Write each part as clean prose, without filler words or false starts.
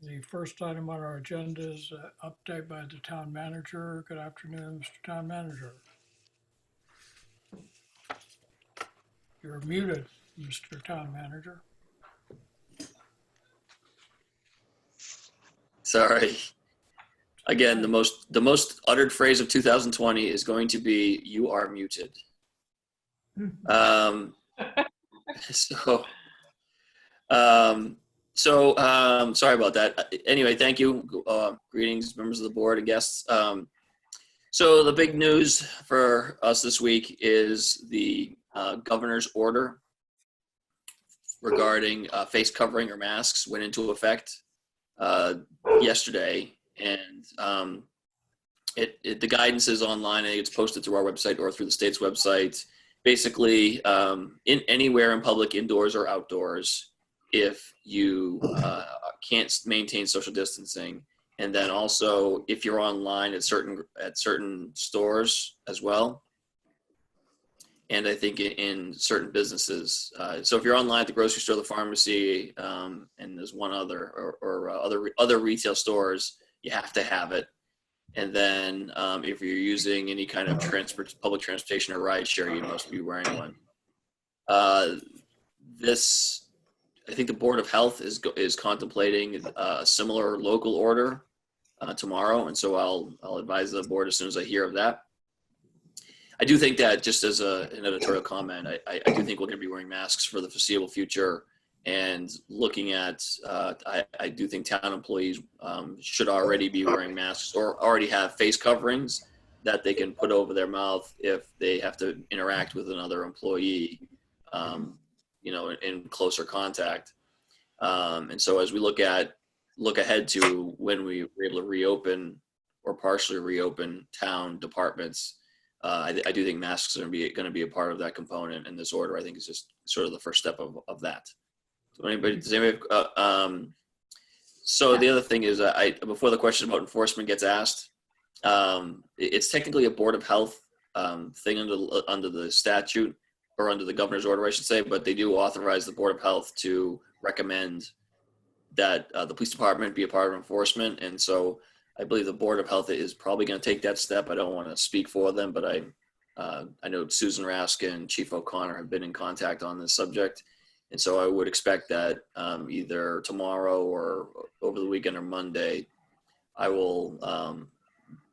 The first item on our agenda is update by the town manager. Good afternoon, Mr. Town Manager. You're muted, Mr. Town Manager. Sorry. Again, the most uttered phrase of 2020 is going to be "You are muted." Um, so, sorry about that. Anyway, thank you. Greetings, members of the board and guests. So the big news for us this week is the governor's order regarding face covering or masks went into effect yesterday, and the guidance is online. I think it's posted through our website or through the state's website. Basically, in anywhere in public, indoors or outdoors, if you can't maintain social distancing, and then also if you're online at certain stores as well, and I think in certain businesses. So if you're online at the grocery store, the pharmacy, and there's one other or other retail stores, you have to have it. And then if you're using any kind of public transportation or ride share, you must be wearing one. I think the Board of Health is contemplating a similar local order tomorrow, and so I'll advise the board as soon as I hear of that. I do think that, just as an editorial comment, I do think we're going to be wearing masks for the foreseeable future. And looking at, I do think town employees should already be wearing masks or already have face coverings that they can put over their mouth if they have to interact with another employee, in closer contact. And so as we look ahead to when we were able to reopen or partially reopen town departments, I do think masks are going to be a part of that component, and this order, I think, is just sort of the first step of that. So the other thing is, before the question about enforcement gets asked, it's technically a Board of Health thing under the statute, or under the governor's order, I should say, but they do authorize the Board of Health to recommend that the police department be a part of enforcement. And so I believe the Board of Health is probably going to take that step. I don't want to speak for them, but I know Susan Rask and Chief O'Connor have been in contact on this subject. And so I would expect that either tomorrow or over the weekend or Monday, I will,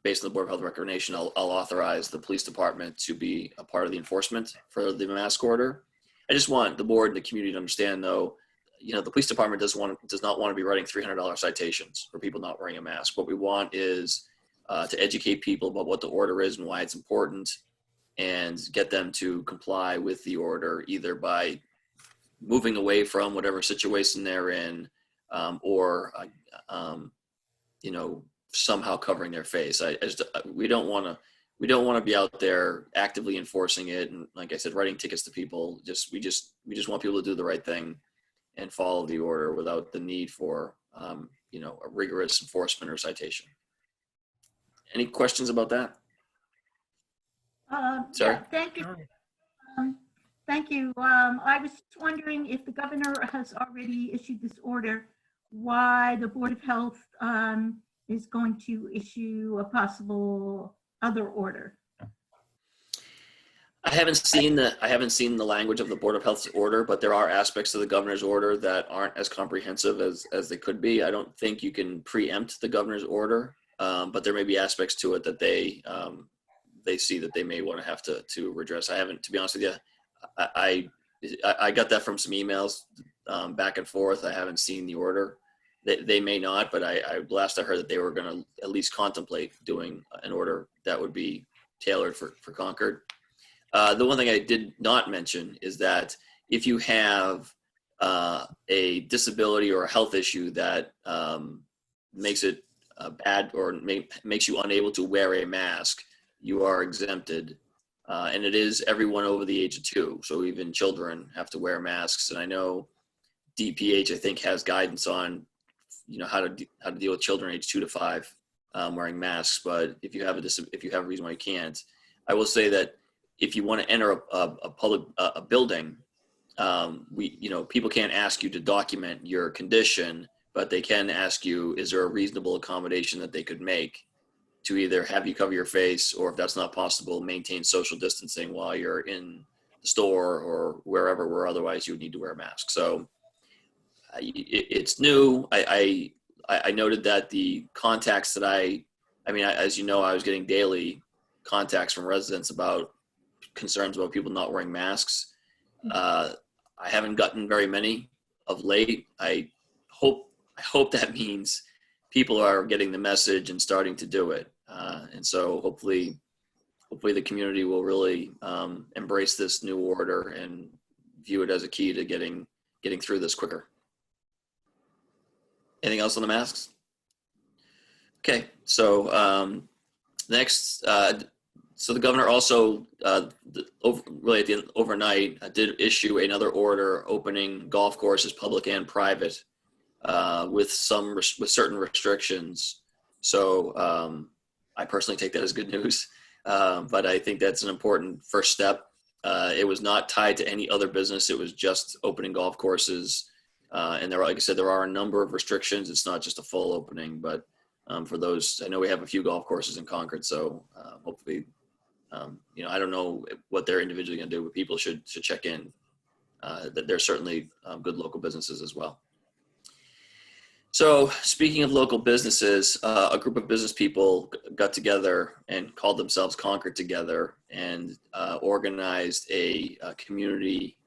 based on the Board of Health recommendation, I'll authorize the police department to be a part of the enforcement for the mask order. I just want the board and the community to understand, though, the police department does not want to be writing $300 citations for people not wearing a mask. What we want is to educate people about what the order is and why it's important, and get them to comply with the order, either by moving away from whatever situation they're in, or somehow covering their face. We don't want to be out there actively enforcing it, and like I said, writing tickets to people. We just want people to do the right thing and follow the order without the need for a rigorous enforcement or citation. Any questions about that? Sorry. Yeah, thank you. Thank you. I was just wondering if the governor has already issued this order, why the Board of Health is going to issue a possible other order. I haven't seen the language of the Board of Health's order, but there are aspects of the governor's order that aren't as comprehensive as they could be. I don't think you can preempt the governor's order, but there may be aspects to it that they see that they may want to have to redress. I haven't, to be honest with you. I got that from some emails back and forth. I haven't seen the order. They may not, but I last I heard that they were going to at least contemplate doing an order that would be tailored for Concord. The one thing I did not mention is that if you have a disability or a health issue that makes it bad or makes you unable to wear a mask, you are exempted. And it is everyone over the age of 2. So even children have to wear masks. And I know DPH, I think, has guidance on, how to deal with children age 2 to 5 wearing masks. But if you have a reason why you can't, I will say that if you want to enter a public building, people can't ask you to document your condition but they can ask you, is there a reasonable accommodation that they could make to either have you cover your face, or if that's not possible, maintain social distancing while you're in the store or wherever where otherwise you would need to wear a mask. So it's new. I noted that the contacts that as you know, I was getting daily contacts from residents about concerns about people not wearing masks. I haven't gotten very many of late. I hope that means people are getting the message and starting to do it. And so hopefully the community will really embrace this new order and view it as a key to getting through this quicker. Anything else on the masks? Okay, so next, so the governor also, really at the end, overnight, did issue another order opening golf courses, public and private, with certain restrictions. So I personally take that as good news, but I think that's an important first step. It was not tied to any other business. It was just opening golf courses. And like I said, there are a number of restrictions. It's not just a full opening, but for those, I know we have a few golf courses in Concord, so hopefully, I don't know what they're individually going to do, but people should check in. That there's certainly good local businesses as well. So speaking of local businesses, a group of business people got together and called themselves Concord Together and organized a community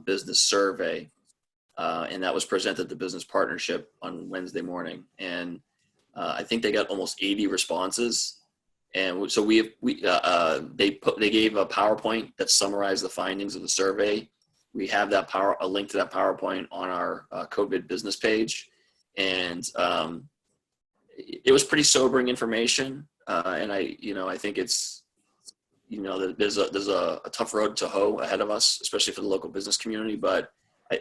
business survey. And that was presented at the business partnership on Wednesday morning. And I think they got almost 80 responses. And so they gave a PowerPoint that summarized the findings of the survey. We have a link to that PowerPoint on our COVID business page. And it was pretty sobering information. And I think it's, there's a tough road to hoe ahead of us, especially for the local business community. But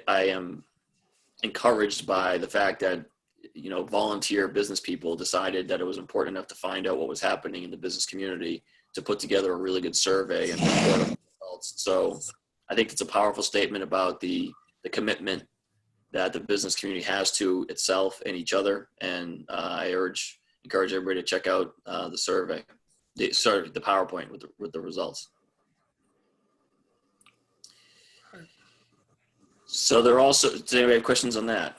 I am encouraged by the fact that, volunteer business people decided that it was important enough to find out what was happening in the business community to put together a really good survey and report on the results. So I think it's a powerful statement about the commitment that the business community has to itself and each other. And I encourage everybody to check out the survey, the PowerPoint with the results. So does anybody have questions on that?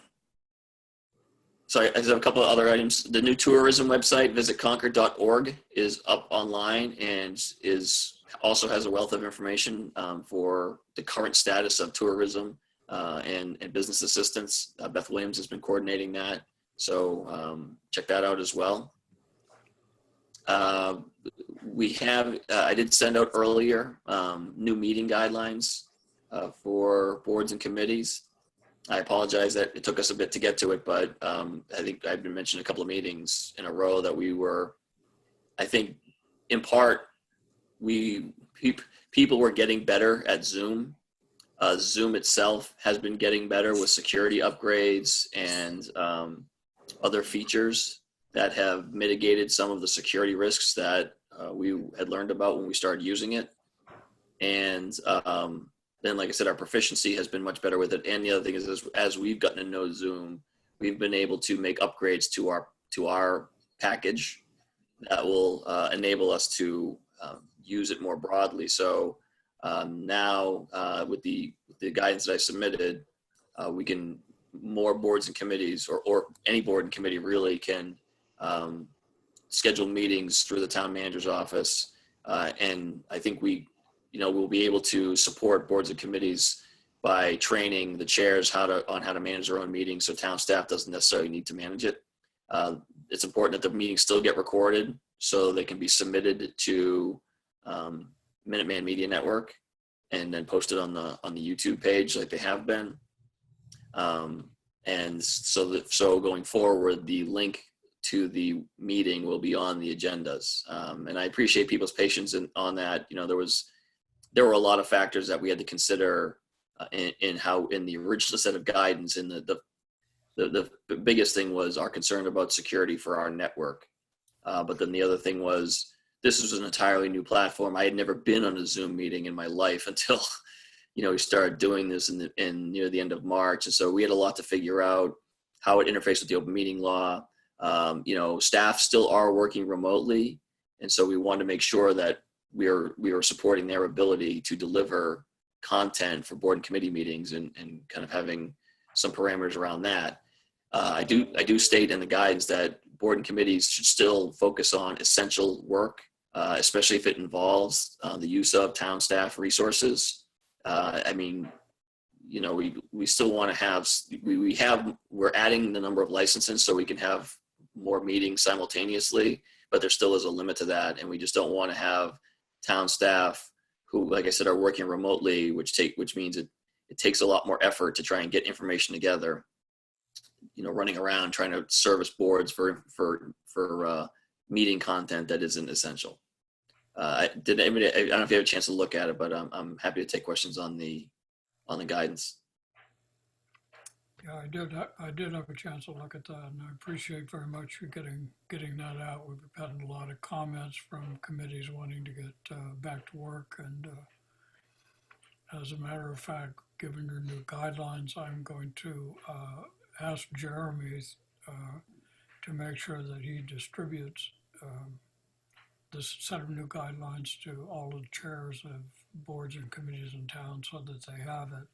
So I have a couple of other items. The new tourism website, visitconcord.org, is up online and also has a wealth of information for the current status of tourism and business assistance. Beth Williams has been coordinating that. So check that out as well. We have, I did send out earlier, new meeting guidelines for boards and committees. I apologize that it took us a bit to get to it, but I think I've been mentioning a couple of meetings in a row that we were, I think in part, people were getting better at Zoom. Zoom itself has been getting better with security upgrades and other features that have mitigated some of the security risks that we had learned about when we started using it. And then, like I said, our proficiency has been much better with it. And the other thing is, as we've gotten to know Zoom, we've been able to make upgrades to our package that will enable us to use it more broadly. So now, with the guidance that I submitted, we can more boards and committees, or any board and committee really can schedule meetings through the town manager's office, and I think we'll be able to support boards and committees by training the chairs on how to manage their own meetings, so town staff doesn't necessarily need to manage it. It's important that the meetings still get recorded so they can be submitted to Minuteman Media Network and then posted on the YouTube page like they have been. And so going forward, the link to the meeting will be on the agendas. And I appreciate people's patience on that. There were a lot of factors that we had to consider in the original set of guidance. And the biggest thing was our concern about security for our network. But then the other thing was, this was an entirely new platform. I had never been on a Zoom meeting in my life until, we started doing this in near the end of March. And so we had a lot to figure out. how it interfaces with the open meeting law. Staff still are working remotely. And so we want to make sure that we are supporting their ability to deliver content for board and committee meetings and kind of having some parameters around that. I do state in the guidance that board and committees should still focus on essential work, especially if it involves the use of town staff resources. We still want to have, we're adding the number of licenses so we can have more meetings simultaneously, but there still is a limit to that. And we just don't want to have town staff who, like I said, are working remotely, which means it takes a lot more effort to try and get information together, running around trying to service boards for meeting content that isn't essential. I don't know if you have a chance to look at it, but I'm happy to take questions on the guidance. Yeah, I did have a chance to look at that, and I appreciate very much you getting that out. We've had a lot of comments from committees wanting to get back to work, and as a matter of fact, given your new guidelines, I'm going to ask Jeremy to make sure that he distributes this set of new guidelines to all the chairs of boards and committees in town so that they have it.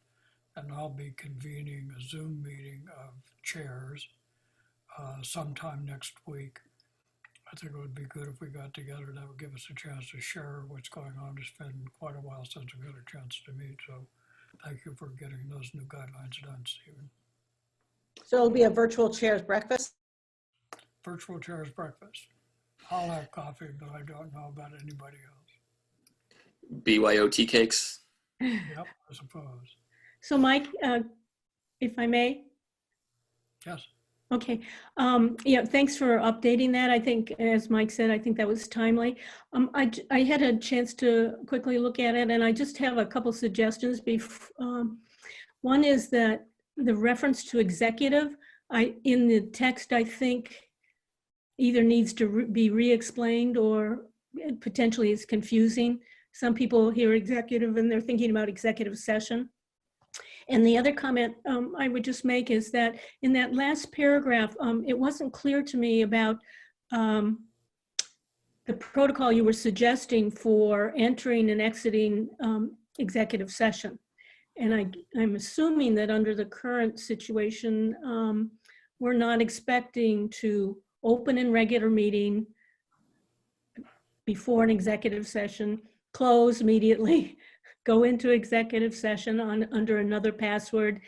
And I'll be convening a Zoom meeting of chairs sometime next week. I think it would be good if we got together. That would give us a chance to share what's going on. It's been quite a while since we had a chance to meet. So thank you for getting those new guidelines done, Stephen. So it'll be a virtual chairs breakfast? Virtual chairs breakfast. I'll have coffee, but I don't know about anybody else. BYOT cakes? Yep, I suppose. So Mike, if I may? Yes. Okay. Yeah, thanks for updating that. I think, as Mike said, I think that was timely. I had a chance to quickly look at it, and I just have a couple suggestions. One is that the reference to executive, in the text, I think either needs to be re-explained or potentially is confusing. Some people hear executive and they're thinking about executive session. And the other comment I would just make is that in that last paragraph, it wasn't clear to me about the protocol you were suggesting for entering and exiting executive session. And I'm assuming that under the current situation, we're not expecting to open in regular meeting before an executive session, close immediately, go into executive session under another password,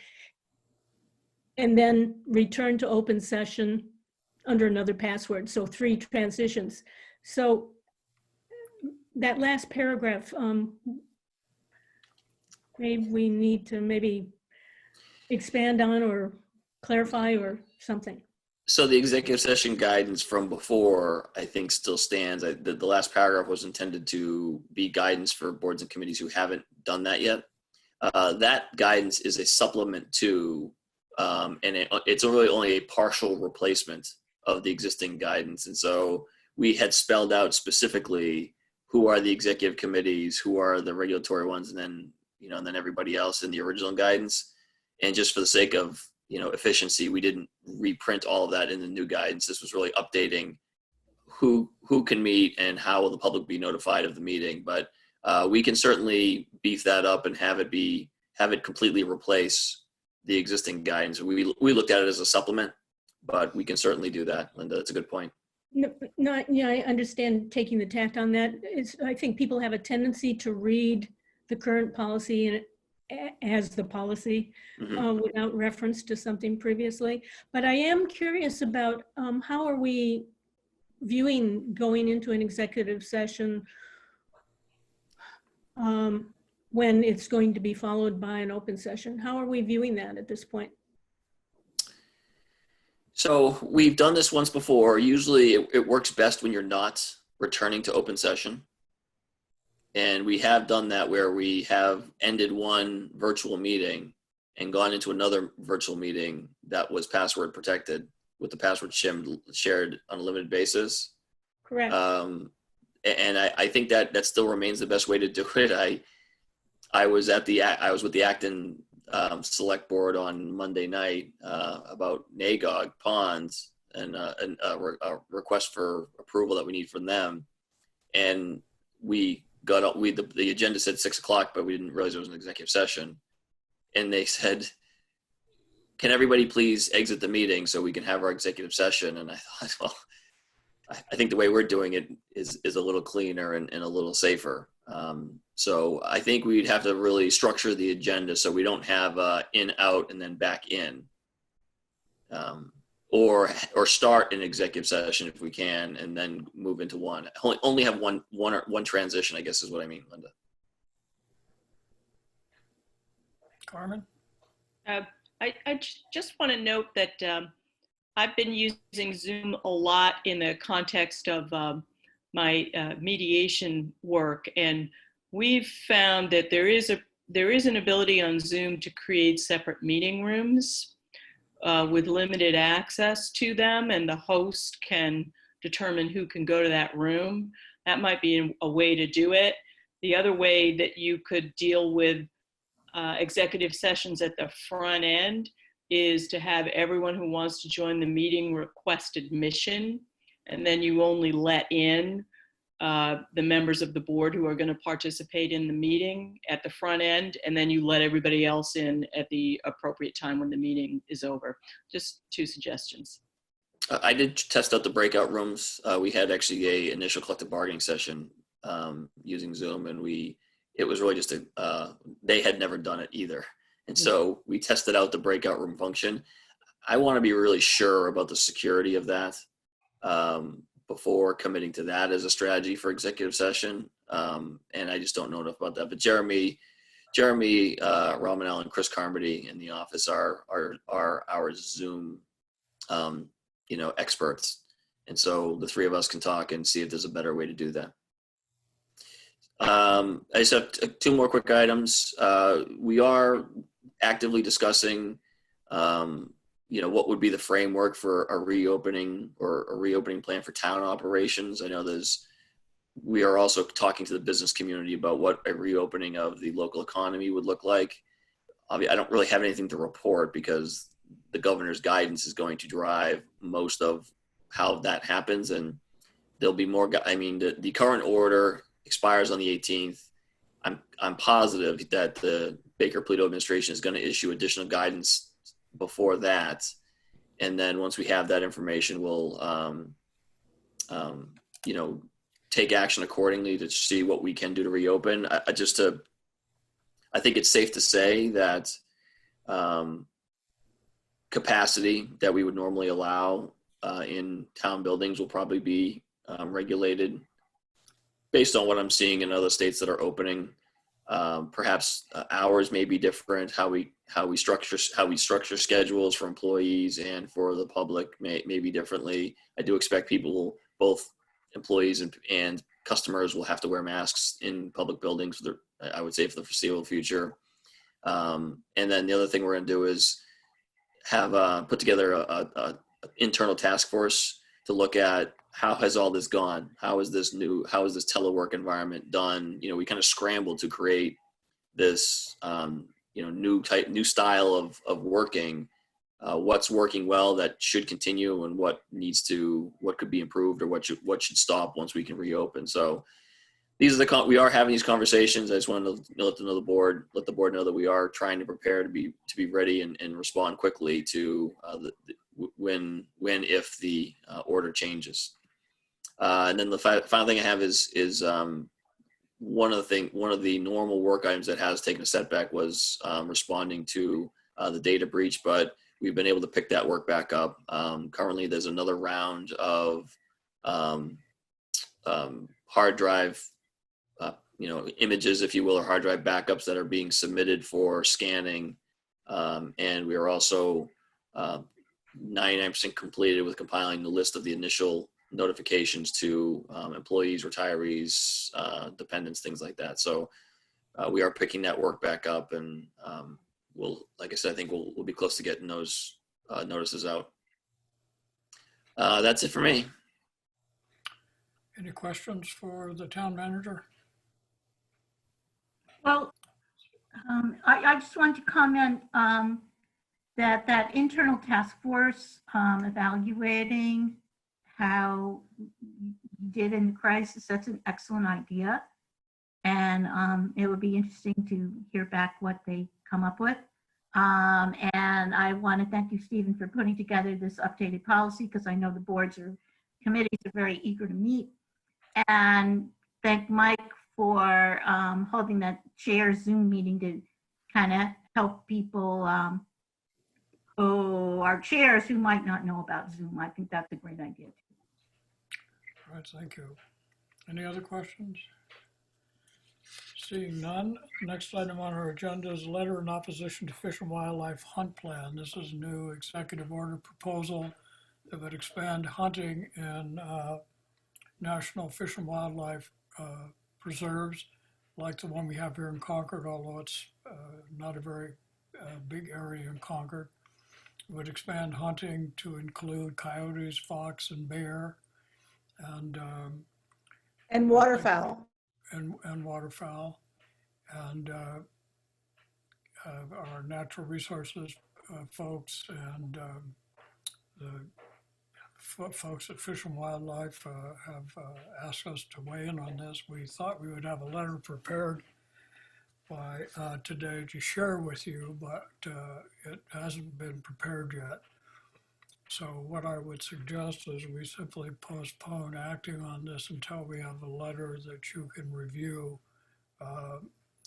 and then return to open session under another password. So 3 transitions. So that last paragraph, maybe we need to expand on or clarify or something. So the executive session guidance from before, I think, still stands. The last paragraph was intended to be guidance for boards and committees who haven't done that yet. That guidance is a supplement to, and it's really only a partial replacement of the existing guidance. And so we had spelled out specifically who are the executive committees, who are the regulatory ones, and then and then everybody else in the original guidance. And just for the sake of efficiency, we didn't reprint all of that in the new guidance. This was really updating who can meet and how will the public be notified of the meeting. But we can certainly beef that up and have it completely replace the existing guidance. We looked at it as a supplement, but we can certainly do that, Linda. That's a good point. No, yeah, I understand taking the tact on that. I think people have a tendency to read the current policy as the policy without reference to something previously. But I am curious about how are we viewing going into an executive session when it's going to be followed by an open session? How are we viewing that at this point? So we've done this once before. Usually it works best when you're not returning to open session. And we have done that where we have ended one virtual meeting and gone into another virtual meeting that was password protected with the password shared on a limited basis. Correct. And I think that still remains the best way to do it. I was with the Acton select board on Monday night about NAGOG ponds and a request for approval that we need from them. And we got the agenda said 6 o'clock, but we didn't realize it was an executive session. And they said, "Can everybody please exit the meeting so we can have our executive session?" And I thought, well, I think the way we're doing it is a little cleaner and a little safer. So I think we'd have to really structure the agenda so we don't have in, out, and then back in. Or start an executive session if we can, and then move into one. Only have one transition, I guess is what I mean, Linda. Carmen? I just want to note that I've been using Zoom a lot in the context of my mediation work, and we've found that there is an ability on Zoom to create separate meeting rooms with limited access to them, and the host can determine who can go to that room. That might be a way to do it. The other way that you could deal with executive sessions at the front end is to have everyone who wants to join the meeting request admission, and then you only let in the members of the board who are going to participate in the meeting at the front end, and then you let everybody else in at the appropriate time when the meeting is over. Just 2 suggestions. I did test out the breakout rooms. We had actually a initial collective bargaining session using Zoom, and it was really just they had never done it either. And so we tested out the breakout room function. I want to be really sure about the security of that before committing to that as a strategy for executive session. And I just don't know enough about that. But Jeremy Romanell and Chris Carmody in the office are our Zoom experts. And so the 3 of us can talk and see if there's a better way to do that. I just have 2 more quick items. We are actively discussing what would be the framework for a reopening or a reopening plan for town operations. I know we are also talking to the business community about what a reopening of the local economy would look like. I don't really have anything to report because the governor's guidance is going to drive most of how that happens. And there'll be more, the current order expires on the 18th. I'm positive that the Baker-Polito administration is going to issue additional guidance before that, and then once we have that information, we'll take action accordingly to see what we can do to reopen. I think it's safe to say that capacity that we would normally allow in town buildings will probably be regulated based on what I'm seeing in other states that are opening. Perhaps hours may be different. How we structure schedules for employees and for the public may be differently. I do expect people, both employees and customers, will have to wear masks in public buildings. I would say for the foreseeable future. And then the other thing we're going to do is have put together a internal task force to look at how has all this gone? How is this telework environment done? We kind of scrambled to create this, new style of working. What's working well that should continue, and what could be improved, or what should stop once we can reopen. So these are we are having these conversations. I just wanted to let the board know that we are trying to prepare to be ready and respond quickly to if the order changes. And then the final thing I have is one of the normal work items that has taken a setback was responding to the data breach, but we've been able to pick that work back up. Currently, there's another round of hard drive, images, if you will, or hard drive backups that are being submitted for scanning, and we are also 99% completed with compiling the list of the initial notifications to employees, retirees, dependents, things like that. So we are picking that work back up, and like I said, I think we'll be close to getting those notices out. That's it for me. Any questions for the town manager? Well, I just wanted to comment that that internal task force evaluating how you did in the crisis, that's an excellent idea. And it would be interesting to hear back what they come up with. And I want to thank you, Stephen, for putting together this updated policy, because I know the boards or committees are very eager to meet. And thank Mike for holding that chair Zoom meeting to kind of help people, our chairs who might not know about Zoom. I think that's a great idea. All right, thank you. Any other questions? Seeing none, next item on our agenda is a letter in opposition to Fish and Wildlife Hunt Plan. This is a new executive order proposal that would expand hunting in national fish and wildlife preserves, like the one we have here in Concord, although it's not a very big area in Concord. It would expand hunting to include coyotes, fox, and bear, and waterfowl. and waterfowl, and our natural resources folks and the folks at Fish and Wildlife have asked us to weigh in on this. We thought we would have a letter prepared by today to share with you, but it hasn't been prepared yet. So what I would suggest is we simply postpone acting on this until we have a letter that you can review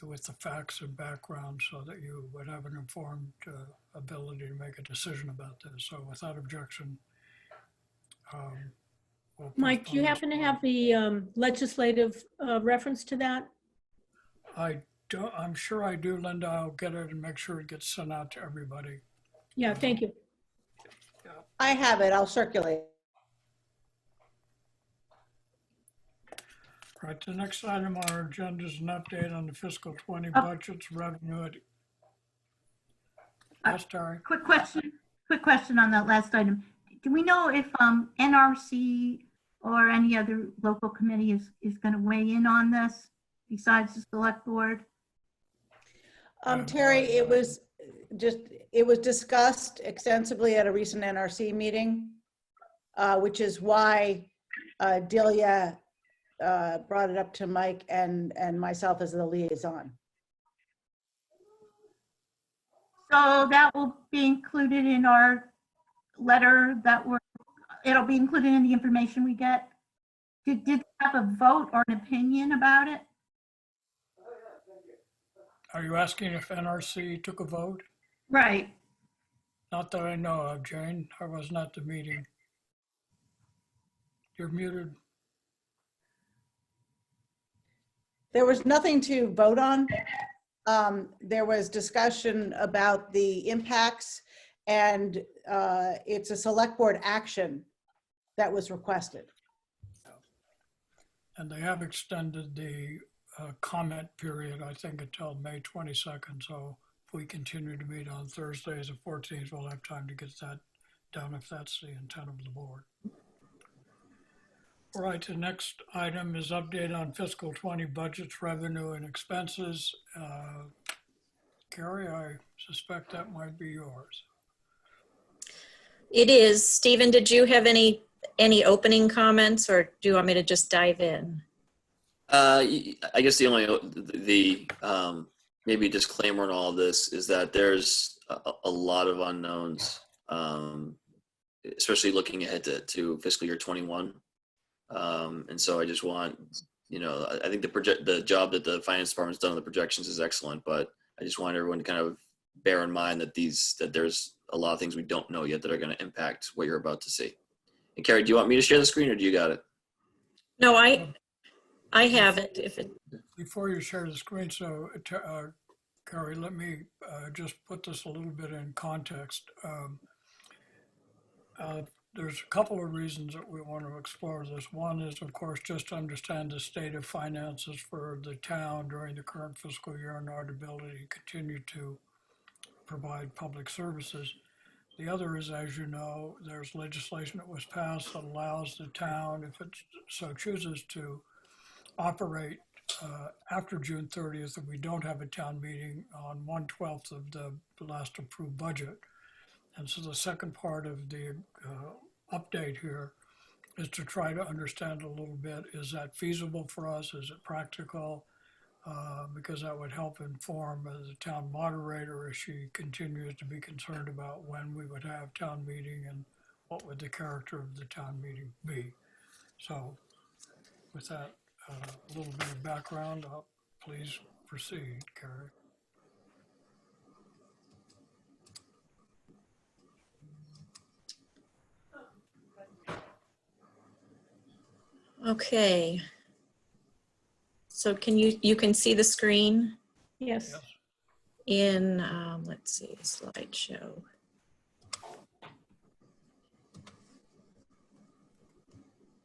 with the facts and background, so that you would have an informed ability to make a decision about this. So without objection, we'll Mike, do you postpone happen to this have the legislative reference to that? I don't, I'm sure I do, Linda. I'll get it and make sure it gets sent out to everybody. Yeah, thank you. I have it. I'll circulate. Right, the next item on our agenda is an update on the fiscal 20 budgets, revenue. Yes, Terry? Quick question on that last item. Do we know if NRC or any other local committee is going to weigh in on this besides the select board? Terry, it was discussed extensively at a recent NRC meeting, which is why Delia brought it up to Mike and myself as the liaison. So that will be included in our letter it'll be included in the information we get. Did they have a vote or an opinion about it? Are you asking if NRC took a vote? Right. Not that I know of, Jane. I was not at the meeting. You're muted. There was nothing to vote on. There was discussion about the impacts, and it's a select board action that was requested. And they have extended the comment period, I think, until May 22nd. So if we continue to meet on Thursdays the 14th, we'll have time to get that done if that's the intent of the board. All right, the next item is update on fiscal 20 budgets, revenue, and expenses. Carrie, I suspect that might be yours. It is. Stephen, did you have any opening comments, or do you want me to just dive in? I guess the only maybe disclaimer in all of this is that there's a lot of unknowns, especially looking ahead to fiscal year 21. And so I just want, I think the job that the finance department's done on the projections is excellent, but I just want everyone to kind of bear in mind that there's a lot of things we don't know yet that are going to impact what you're about to see. And Carrie, do you want me to share the screen, or do you got it? No, I have it. Before you share the screen, so Carrie, let me just put this a little bit in context. There's a couple of reasons that we want to explore this. One is, of course, just to understand the state of finances for the town during the current fiscal year and our ability to continue to provide public services. The other is, as you know, there's legislation that was passed that allows the town, if it so chooses, to operate after June 30th, if we don't have a town meeting on 1/12 of the last approved budget. And so the second part of the update here is to try to understand a little bit, is that feasible for us? Is it practical? Because that would help inform the town moderator as she continues to be concerned about when we would have town meeting and what would the character of the town meeting be. So with that, a little bit of background, please proceed, Carrie. Okay. So you can see the screen Yes. Yes. in, let's see, slideshow.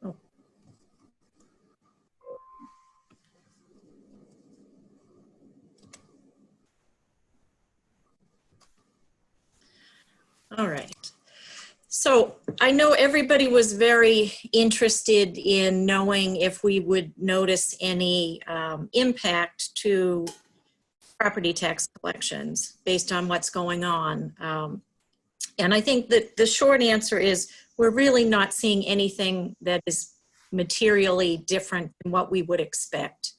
Oh. All right. So I know everybody was very interested in knowing if we would notice any impact to property tax collections based on what's going on. And I think that the short answer is we're really not seeing anything that is materially different than what we would expect.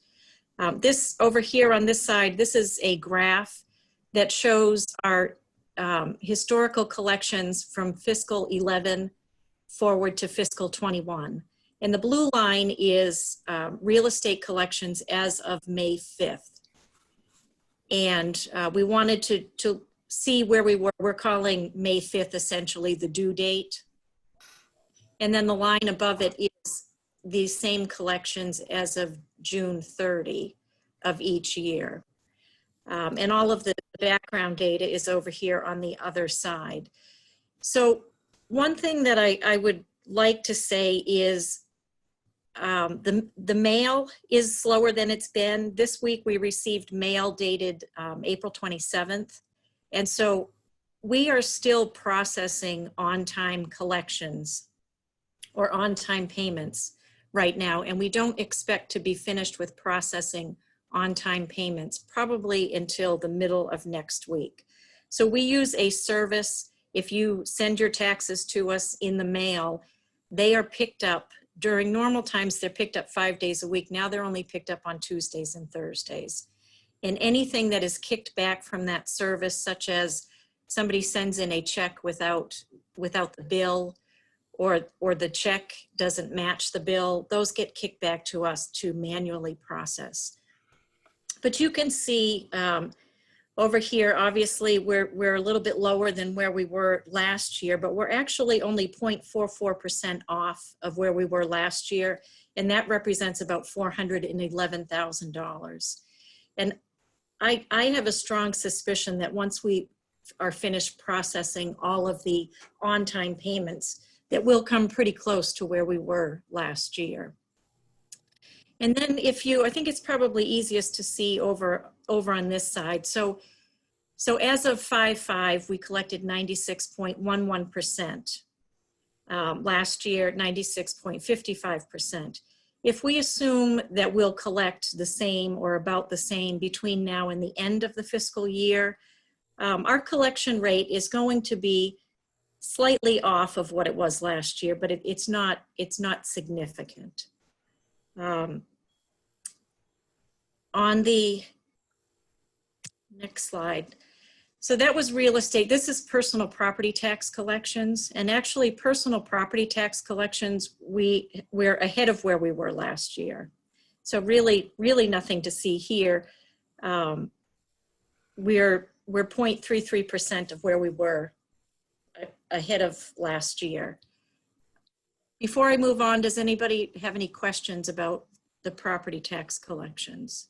This over here on this side, this is a graph that shows our historical collections from fiscal 11 forward to fiscal 21. And the blue line is real estate collections as of May 5th. And we wanted to see where we were. We're calling May 5th essentially the due date. And then the line above it is these same collections as of June 30 of each year. And all of the background data is over here on the other side. So one thing that I would like to say is the mail is slower than it's been. This week we received mail dated April 27th. And so we are still processing on-time collections or on-time payments right now. And we don't expect to be finished with processing on-time payments probably until the middle of next week. So we use a service. If you send your taxes to us in the mail, they are picked up during normal times. They're picked up 5 days a week. Now they're only picked up on Tuesdays and Thursdays. And anything that is kicked back from that service, such as somebody sends in a check without the bill, or the check doesn't match the bill, those get kicked back to us to manually process. But you can see over here, obviously, we're a little bit lower than where we were last year, but we're actually only 0.44% off of where we were last year. And that represents about $411,000. And I have a strong suspicion that once we are finished processing all of the on-time payments, that we'll come pretty close to where we were last year. And then I think it's probably easiest to see over on this side. So as of 5/5, we collected 96.11%. Last year, 96.55%. If we assume that we'll collect the same or about the same between now and the end of the fiscal year, our collection rate is going to be slightly off of what it was last year, but it's not significant. On the next slide. So that was real estate. This is personal property tax collections. And actually personal property tax collections, we're ahead of where we were last year. So really nothing to see here. We're 0.33% of where we were ahead of last year. Before I move on, does anybody have any questions about the property tax collections?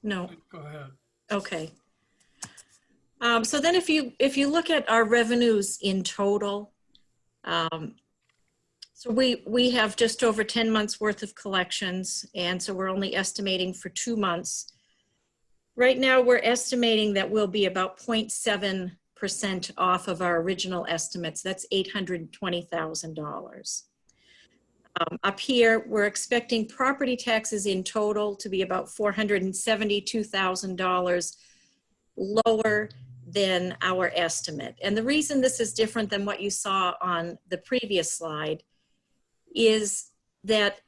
No. Go ahead. Okay. So then if you look at our revenues in total, so we have just over 10 months worth of collections, and so we're only estimating for 2 months. Right now, we're estimating that we'll be about 0.7% off of our original estimates. That's $820,000. Up here, we're expecting property taxes in total to be about $472,000 lower than our estimate. And the reason this is different than what you saw on the previous slide is that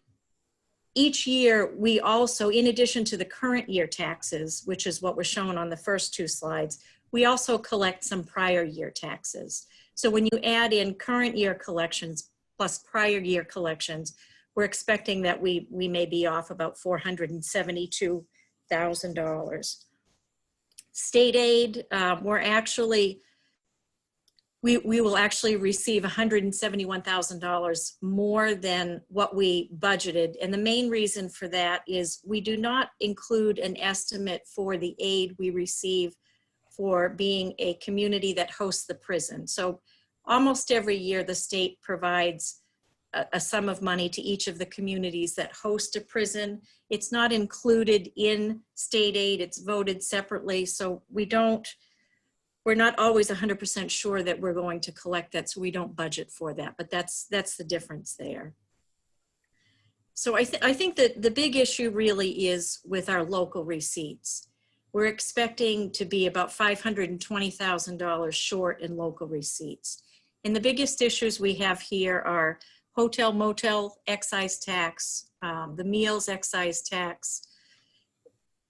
each year we also, in addition to the current year taxes, which is what was shown on the first two slides, we also collect some prior year taxes. So when you add in current year collections plus prior year collections, we're expecting that we may be off about $472,000. State aid, we will actually receive $171,000 more than what we budgeted. And the main reason for that is we do not include an estimate for the aid we receive for being a community that hosts the prison. So almost every year the state provides a sum of money to each of the communities that host a prison. It's not included in state aid, it's voted separately. So we're not always 100% sure that we're going to collect that, so we don't budget for that, but that's the difference there. So I think that the big issue really is with our local receipts. We're expecting to be about $520,000 short in local receipts. And the biggest issues we have here are hotel, motel, excise tax, the meals excise tax,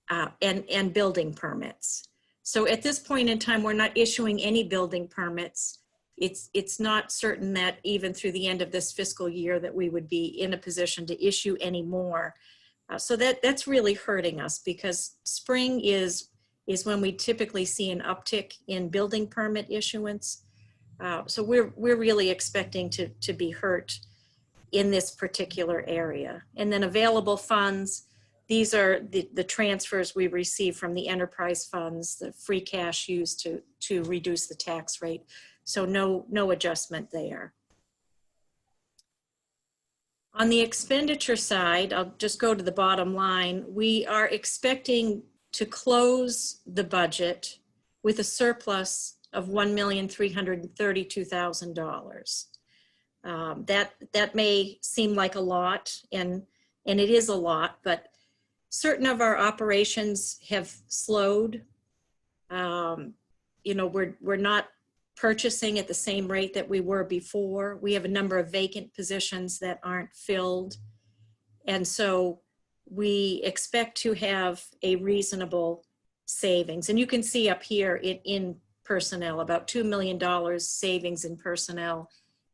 and building permits. So at this point in time, we're not issuing any building permits. It's not certain that even through the end of this fiscal year that we would be in a position to issue any more. So that's really hurting us, because spring is when we typically see an uptick in building permit issuance. So we're really expecting to be hurt in this particular area. And then available funds, these are the transfers we receive from the enterprise funds, the free cash used to reduce the tax rate. So no adjustment there. On the expenditure side, I'll just go to the bottom line. We are expecting to close the budget with a surplus of $1,332,000. That may seem like a lot, and it is a lot, but certain of our operations have slowed. We're not purchasing at the same rate that we were before. We have a number of vacant positions that aren't filled. And so we expect to have a reasonable savings. And you can see up here in personnel, about $2 million savings in personnel.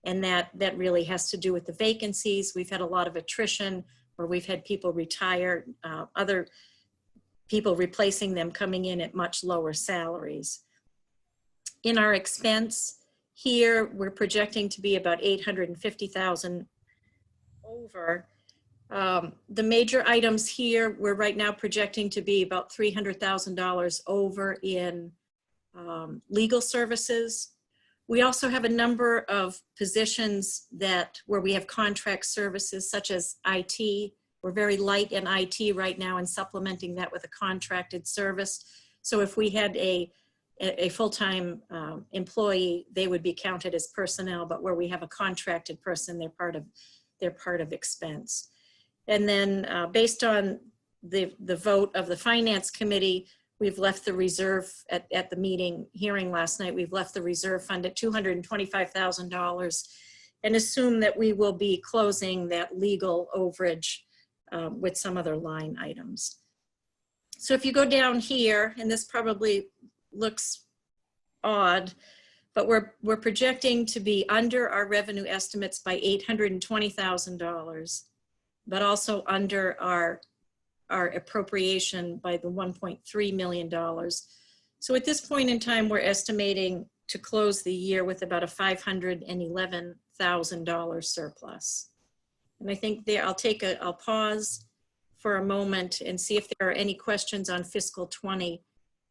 And that really has to do with the vacancies. We've had a lot of attrition where we've had people retire, other people replacing them coming in at much lower salaries. In our expense here, we're projecting to be about $850,000 over. The major items here, we're right now projecting to be about $300,000 over in legal services. We also have a number of positions where we have contract services such as IT. We're very light in IT right now and supplementing that with a contracted service. So if we had a full-time employee, they would be counted as personnel, but where we have a contracted person, they're part of expense. And then based on the vote of the Finance Committee, we've left the reserve at the hearing last night, we've left the reserve fund at $225,000 and assume that we will be closing that legal overage with some other line items. So if you go down here, and this probably looks odd, but we're projecting to be under our revenue estimates by $820,000, but also under our appropriation by the $1.3 million. So at this point in time, we're estimating to close the year with about a $511,000 surplus. And I think I'll pause for a moment and see if there are any questions on fiscal 20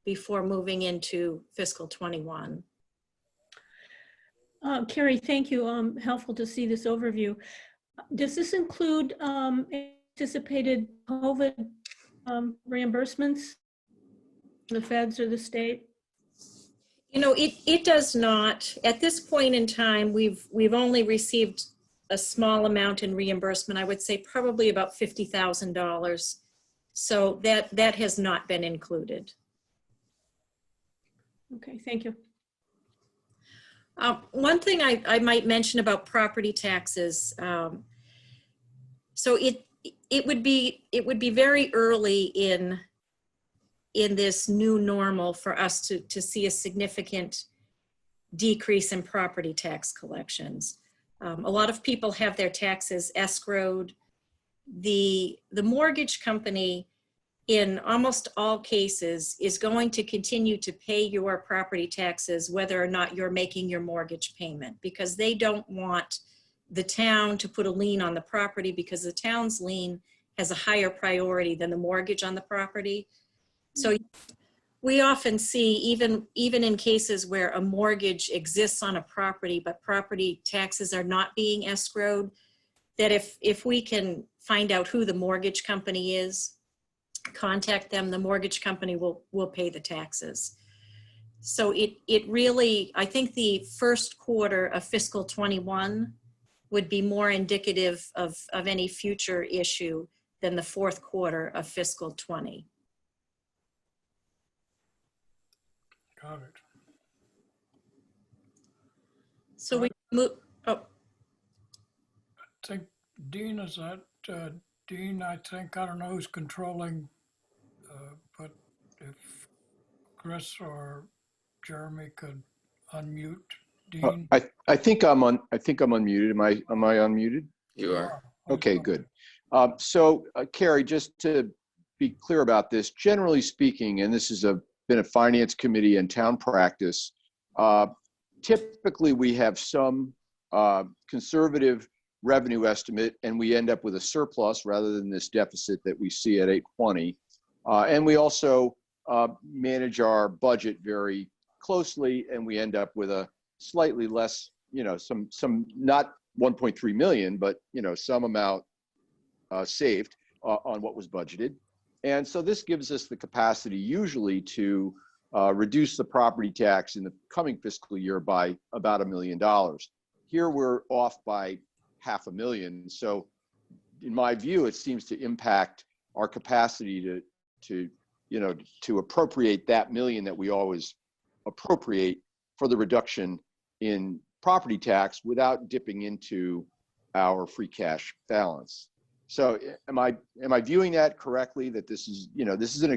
before moving into fiscal 21. Carrie, thank you. Helpful to see this overview. Does this include anticipated COVID reimbursements? The feds or the state? You know, it does not. At this point in time, we've only received a small amount in reimbursement. I would say probably about $50,000. So that has not been included. Okay, thank you. One thing I might mention about property taxes. So it would be very early in this new normal for us to see a significant decrease in property tax collections. A lot of people have their taxes escrowed. The mortgage company, in almost all cases, is going to continue to pay your property taxes whether or not you're making your mortgage payment, because they don't want the town to put a lien on the property, because the town's lien has a higher priority than the mortgage on the property. So we often see, even in cases where a mortgage exists on a property, but property taxes are not being escrowed, that if we can find out who the mortgage company is, contact them, the mortgage company will pay the taxes. So it really, I think the first quarter of fiscal 21 would be more indicative of any future issue than the fourth quarter of fiscal 20. Got it. So we move, oh, I think Dean, is that, Dean, I think, I don't know who's controlling, but if Chris or Jeremy could unmute Dean. I think I'm unmuted. Am I unmuted? You are. Okay, good. So Carrie, just to be clear about this, generally speaking, and this has been a finance committee and town practice, typically we have some conservative revenue estimate and we end up with a surplus rather than this deficit that we see at 820. And we also manage our budget very closely, and we end up with a slightly less, some not 1.3 million, but some amount saved on what was budgeted. And so this gives us the capacity usually to reduce the property tax in the coming fiscal year by about $1 million. Here we're off by $500,000. So in my view, it seems to impact our capacity to appropriate that $1 million that we always appropriate for the reduction in property tax without dipping into our free cash balance. So am I viewing that correctly, that this is an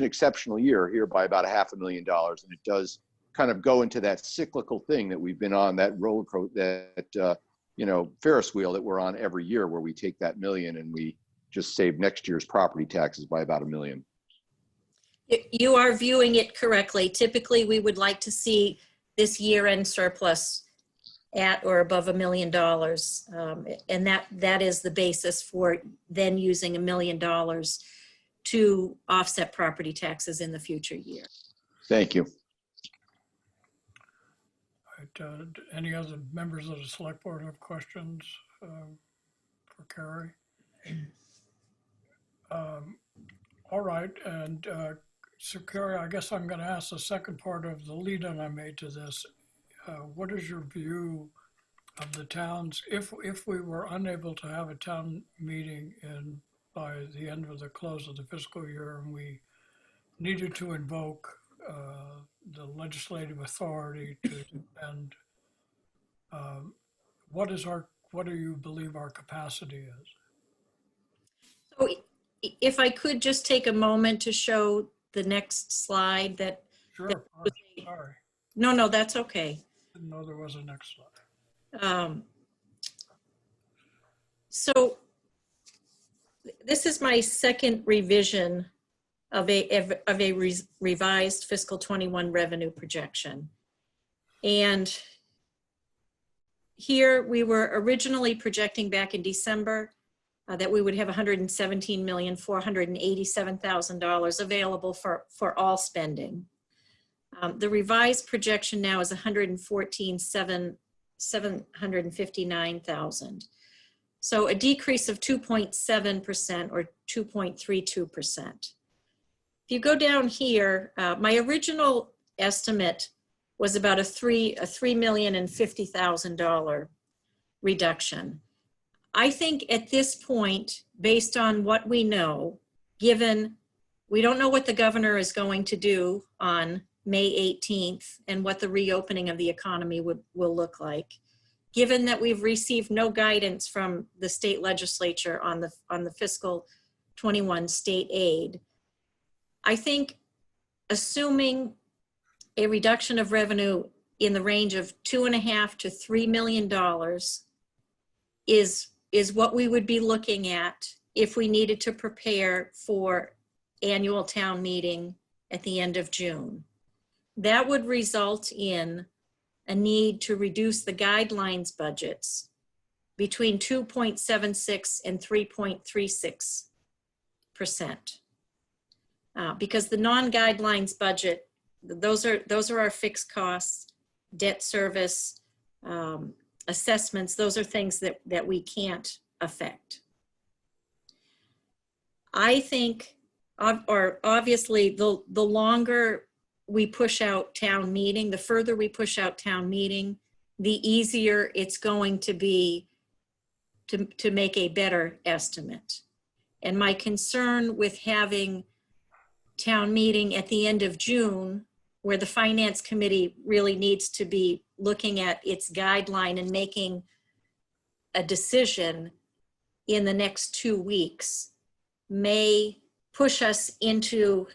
exceptional year here by about $500,000, and it does kind of go into that cyclical thing that we've been on, that roller coaster, that Ferris wheel that we're on every year, where we take that $1 million and we just save next year's property taxes by about $1 million. you are viewing it correctly. Typically, we would like to see this year-end surplus at or above $1 million. And that is the basis for then using $1 million to offset property taxes in the future year. Thank you. Right, any other members of the select board have questions for Carrie? All right, and so Carrie, I guess I'm going to ask the second part of the lead-in I made to this. What is your view of the towns, if we were unable to have a town meeting by the end of the close of the fiscal year, and we needed to invoke the legislative authority to spend, what do you believe our capacity is? So if I could just take a moment to show the next slide that. Sure, sorry. No, that's okay. Didn't know there was a next slide. So this is my second revision of a revised fiscal 21 revenue projection. And here we were originally projecting back in December that we would have $117,487,000 available for all spending. The revised projection now is $114,759,000. So a decrease of 2.7% or 2.32%. If you go down here, my original estimate was about a $3,050,000 reduction. I think at this point, based on what we know, given we don't know what the governor is going to do on May 18th and what the reopening of the economy will look like, given that we've received no guidance from the state legislature on the fiscal 21 state aid, I think assuming a reduction of revenue in the range of $2.5 to $3 million is what we would be looking at if we needed to prepare for annual town meeting at the end of June. That would result in a need to reduce the guidelines budgets between 2.76 and 3.36%. Because the non-guidelines budget, those are our fixed costs, debt service, assessments. Those are things that we can't affect. I think, or obviously, the longer we push out town meeting, the further we push out town meeting, the easier it's going to be to make a better estimate. And my concern with having town meeting at the end of June, where the finance committee really needs to be looking at its guideline and making a decision in the next 2 weeks, may push us into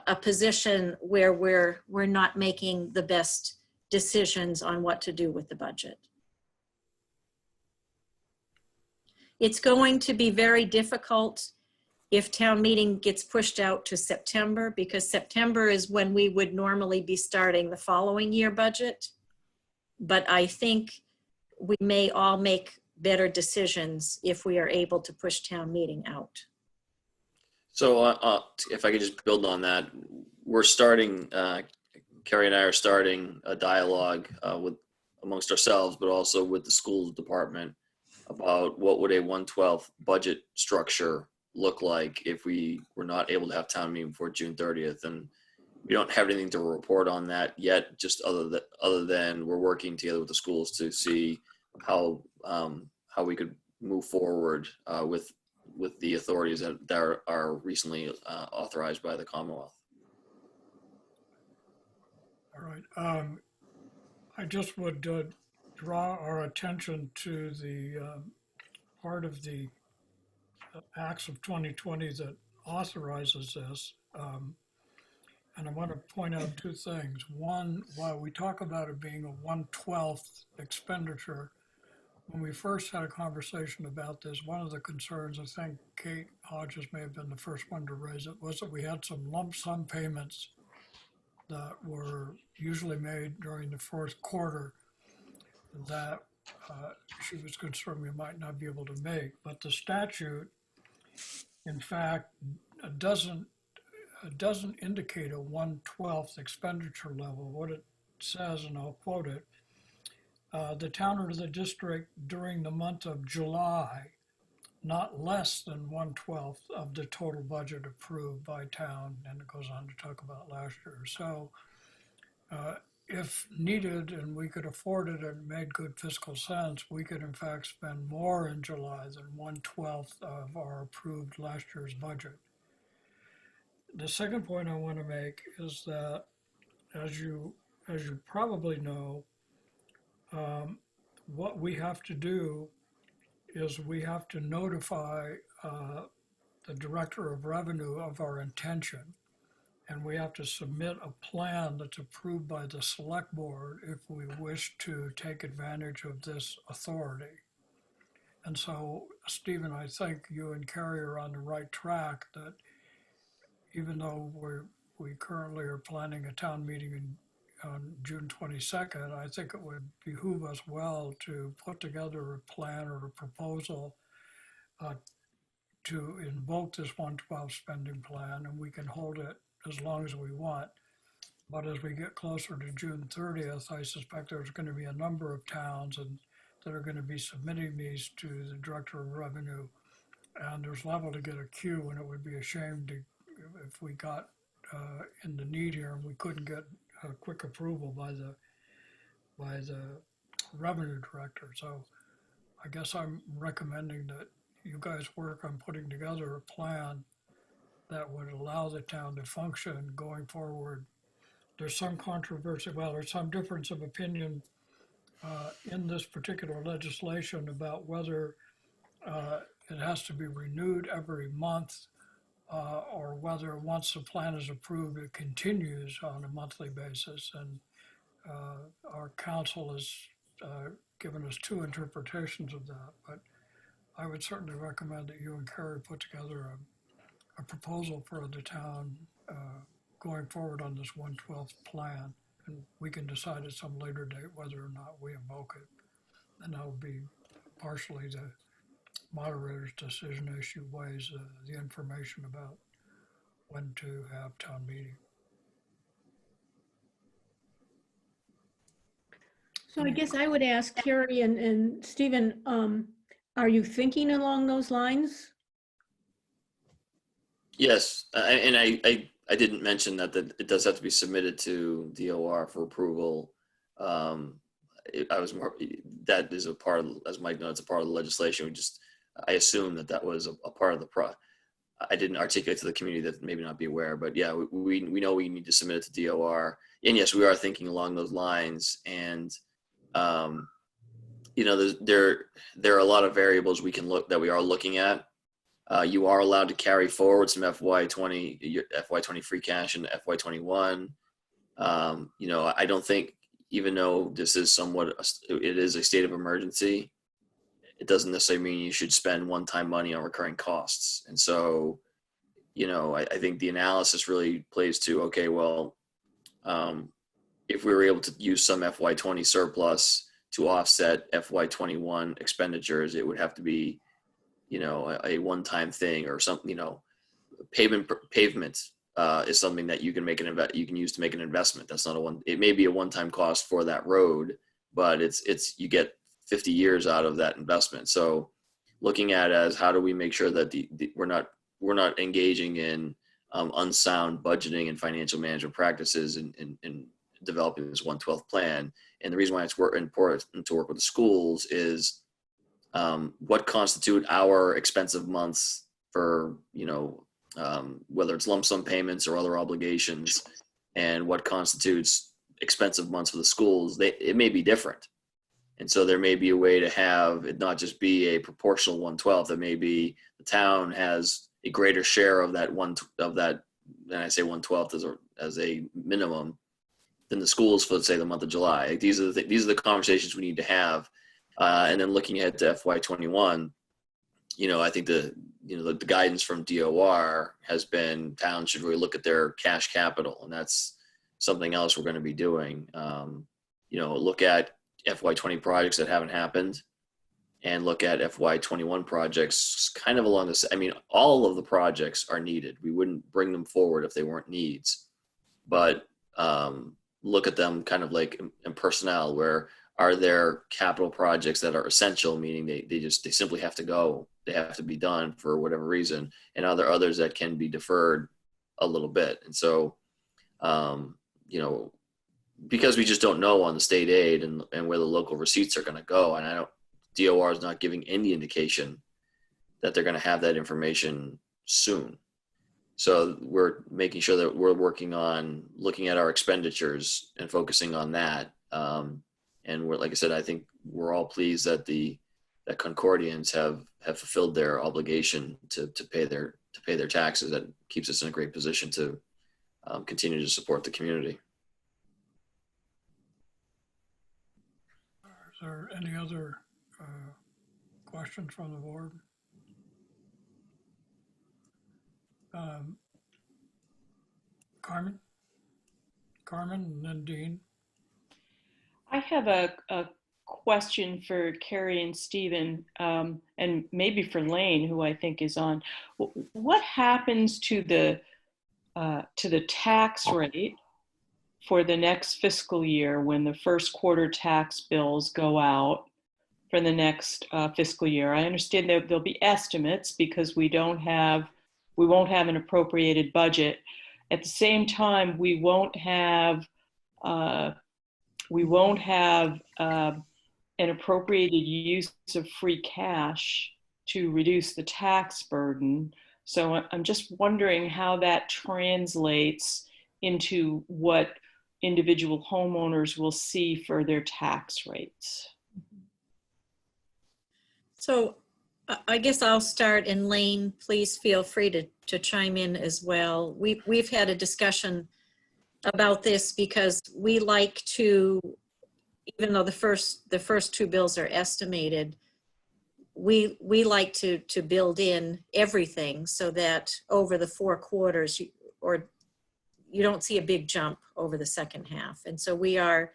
a position where we're not making the best decisions on what to do with the budget. It's going to be very difficult if town meeting gets pushed out to September, because September is when we would normally be starting the following year budget. But I think we may all make better decisions if we are able to push town meeting out. So if I could just build on that, we're starting, Carrie and I are starting a dialogue amongst ourselves, but also with the school department about what would a 1/12 budget structure look like if we were not able to have town meeting before June 30th. And we don't have anything to report on that yet, just other than we're working together with the schools to see how we could move forward with the authorities that are recently authorized by the Commonwealth. All right. I just would draw our attention to the part of the Acts of 2020 that authorizes this. And I want to point out two things. One, while we talk about it being a 1/12 expenditure, when we first had a conversation about this, one of the concerns, I think Kate Hodges may have been the first one to raise it, was that we had some lump sum payments that were usually made during the fourth quarter that she was concerned we might not be able to make. But the statute, in fact, doesn't indicate a 1/12 expenditure level. What it says, and I'll quote it, the town or the district during the month of July, not less than 1/12 of the total budget approved by town, and it goes on to talk about last year. So if needed and we could afford it and made good fiscal sense, we could in fact spend more in July than 1/12 of our approved last year's budget. The second point I want to make is that, as you probably know, what we have to do is we have to notify the Director of Revenue of our intention, and we have to submit a plan that's approved by the Select Board if we wish to take advantage of this authority. And so, Stephen, I think you and Carrie are on the right track, that even though we currently are planning a town meeting on June 22nd, I think it would behoove us well to put together a plan or a proposal to invoke this 1/12 spending plan, and we can hold it as long as we want. But as we get closer to June 30th, I suspect there's going to be a number of towns that are going to be submitting these to the Director of Revenue, and there's liable to get a queue, and it would be a shame to if we got in the need here and we couldn't get a quick approval by the revenue director. So I guess I'm recommending that you guys work on putting together a plan that would allow the town to function going forward. There's some controversy, well, there's some difference of opinion in this particular legislation about whether it has to be renewed every month or whether once the plan is approved, it continues on a monthly basis. And our council has given us two interpretations of that. But I would certainly recommend that you and Carrie put together a proposal for the town going forward on this 1/12 plan. And we can decide at some later date whether or not we invoke it. And that will be partially the moderator's decision as she weighs the information about when to have town meeting. So I guess I would ask Carrie and Stephen, are you thinking along those lines? Yes, and I didn't mention that it does have to be submitted to DOR for approval. I was more, that is a part of, as Mike knows, it's a part of the legislation. I assume that was a part of the I didn't articulate to the community that maybe not be aware, but yeah, we know we need to submit it to DOR. And yes, we are thinking along those lines. And, you know, there are a lot of variables that we are looking at. You are allowed to carry forward some FY20 free cash into FY21. You know, I don't think, even though this is it is a state of emergency, it doesn't necessarily mean you should spend one-time money on recurring costs. And so, you know, I think the analysis really plays to, okay, well, if we were able to use some FY20 surplus to offset FY21 expenditures, it would have to be, you know, a one-time thing or something. You know, pavement is something that you can you can use to make an investment. That's not it may be a one-time cost for that road, but you get 50 years out of that investment. So looking at as how do we make sure that we're not engaging in unsound budgeting and financial management practices in developing this 1/12 plan. And the reason why it's important to work with the schools is what constitute our expensive months for, you know, whether it's lump sum payments or other obligations, and what constitutes expensive months for the schools. It may be different. And so there may be a way to have it not just be a proportional 1/12. That may be the town has a greater share of that and I say 1/12 as a minimum than the schools for, let's say, the month of July. These are the conversations we need to have. And then looking ahead to FY21, you know, I think the guidance from DOR has been towns should really look at their cash capital, and that's something else we're going to be doing. You know, look at FY20 projects that haven't happened, and look at FY21 projects kind of along this. I mean, all of the projects are needed. We wouldn't bring them forward if they weren't needs, but look at them kind of like in personnel, where are there capital projects that are essential, meaning they simply have to go, they have to be done for whatever reason, and are there others that can be deferred a little bit? And so, you know, because we just don't know on the state aid and where the local receipts are going to go, and DOR is not giving any indication that they're going to have that information soon. So we're making sure that we're working on looking at our expenditures and focusing on that. And we're, like I said, I think we're all pleased that that Concordians have fulfilled their obligation to pay their taxes. That keeps us in a great position to continue to support the community. Is there any other questions from the board? Carmen, and then Dean. I have a question for Carrie and Stephen, and maybe for Lane, who I think is on. What happens to the tax rate for the next fiscal year when the first quarter tax bills go out for the next fiscal year? I understand that there'll be estimates because we we won't have an appropriated budget. At the same time, we won't have an appropriated use of free cash to reduce the tax burden. So I'm just wondering how that translates into what individual homeowners will see for their tax rates. So I guess I'll start, and Lane, please feel free to chime in as well. We've had a discussion about this because we like to, even though the first two bills are estimated, we like to build in everything so that over the 4 quarters, you don't see a big jump over the second half. And so we are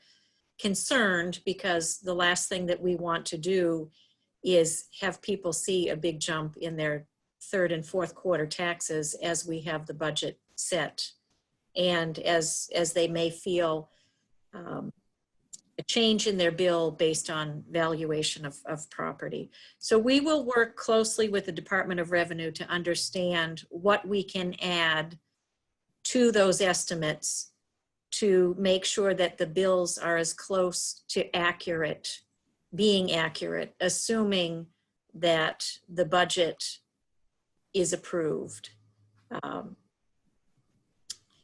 concerned because the last thing that we want to do is have people see a big jump in their 3rd and 4th quarter taxes as we have the budget set, and as they may feel a change in their bill based on valuation of property. So we will work closely with the Department of Revenue to understand what we can add to those estimates to make sure that the bills are as close to being accurate, assuming that the budget is approved.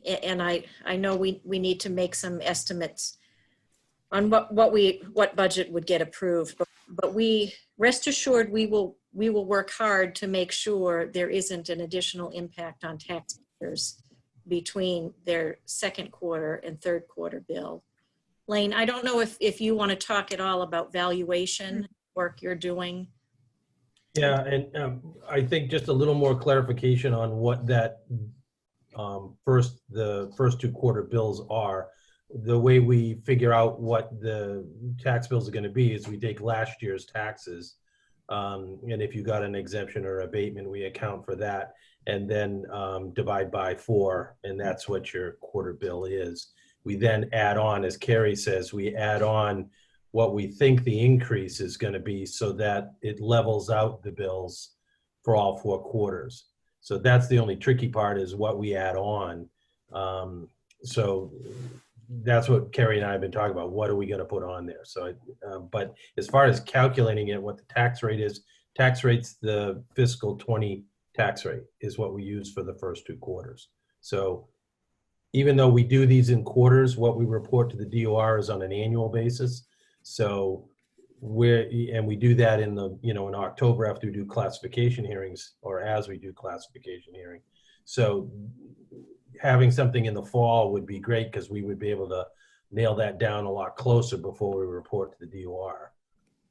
And I know we need to make some estimates on what budget would get approved, but we rest assured we will work hard to make sure there isn't an additional impact on taxpayers between their 2nd quarter and 3rd quarter bill. Lane, I don't know if you want to talk at all about valuation work you're doing. Yeah, and I think just a little more clarification on what that the first 2 quarter bills are. The way we figure out what the tax bills are going to be is we take last year's taxes, and if you got an exemption or abatement, we account for that, and then divide by 4, and that's what your quarter bill is. We then add on, as Carrie says, we add on what we think the increase is going to be so that it levels out the bills for all 4 quarters. So that's the only tricky part, is what we add on. So that's what Carrie and I have been talking about. What are we going to put on there? So, but as far as calculating it, what the tax rate is, tax rate's the fiscal 20 tax rate is what we use for the first 2 quarters. So even though we do these in quarters, what we report to the DOR is on an annual basis. So we do that in in October after we do classification hearings, or as we do classification hearing. So having something in the fall would be great, because we would be able to nail that down a lot closer before we report to the DOR.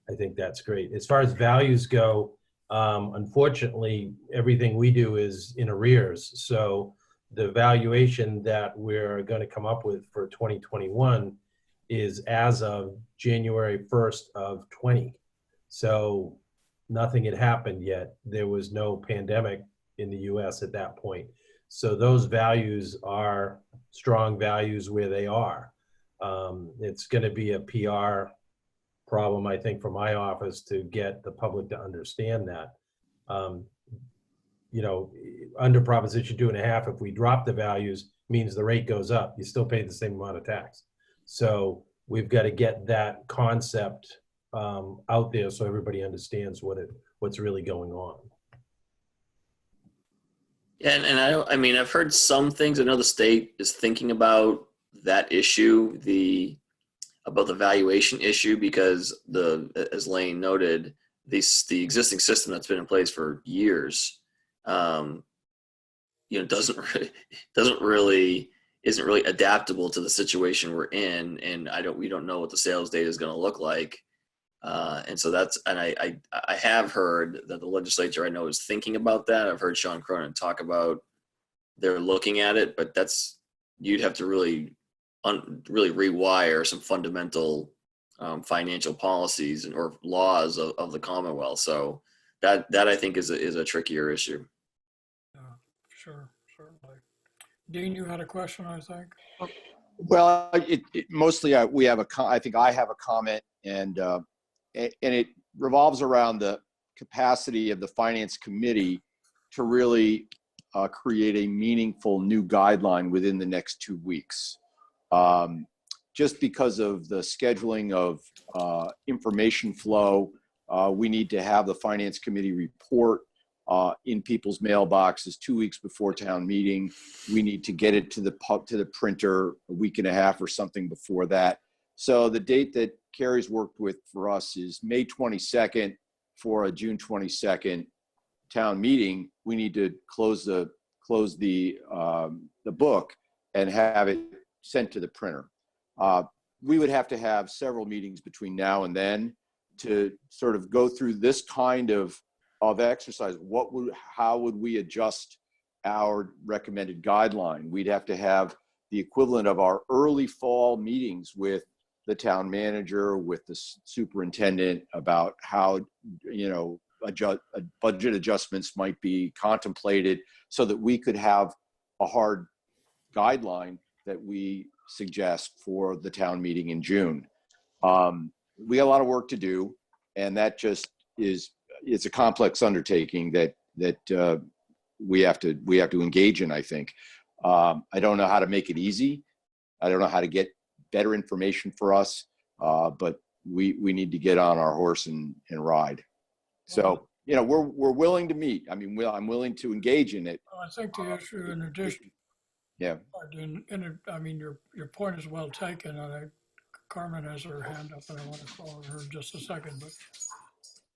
I think that's great. As far as values go, unfortunately, everything we do is in arrears. So the valuation that we're going to come up with for 2021 is as of January 1st of 20. So nothing had happened yet. There was no pandemic in the US at that point. So those values are strong values where they are. It's going to be a PR problem, I think, for my office to get the public to understand that. Under Proposition 2.5, if we drop the values, means the rate goes up. You still pay the same amount of tax. So we've got to get that concept out there so everybody understands what's really going on. Yeah, and I've heard some things. I know the state is thinking about that issue, about the valuation issue, because as Lane noted, the existing system that's been in place for years, isn't really adaptable to the situation we're in, and we don't know what the sales data is going to look like, and so I have heard that the legislature, I know, is thinking about that. I've heard Sean Cronin talk about they're looking at it, but you'd have to really rewire some fundamental financial policies or laws of the Commonwealth. So that I think is a trickier issue. Sure, certainly. Dean, you had a question, I think. Well, mostly I think I have a comment, and it revolves around the capacity of the Finance Committee to really create a meaningful new guideline within the next 2 weeks. Just because of the scheduling of information flow, we need to have the Finance Committee report in people's mailboxes 2 weeks before town meeting. We need to get it to the printer a week and a half or something before that. So the date that Carrie's worked with for us is May 22nd for a June 22nd town meeting. We need to close the book and have it sent to the printer. We would have to have several meetings between now and then to sort of go through this kind of exercise. How would we adjust our recommended guideline? We'd have to have the equivalent of our early fall meetings with the town manager, with the superintendent, about how, budget adjustments might be contemplated so that we could have a hard guideline that we suggest for the town meeting in June. We got a lot of work to do, and that just it's a complex undertaking that we have to engage in, I think. I don't know how to make it easy. I don't know how to get better information for us, but we need to get on our horse and ride. So, we're willing to meet. I mean, I'm willing to engage in it. I think the issue, in addition, Yeah. I mean, your point is well taken. Carmen has her hand up, and I want to call her in just a second. But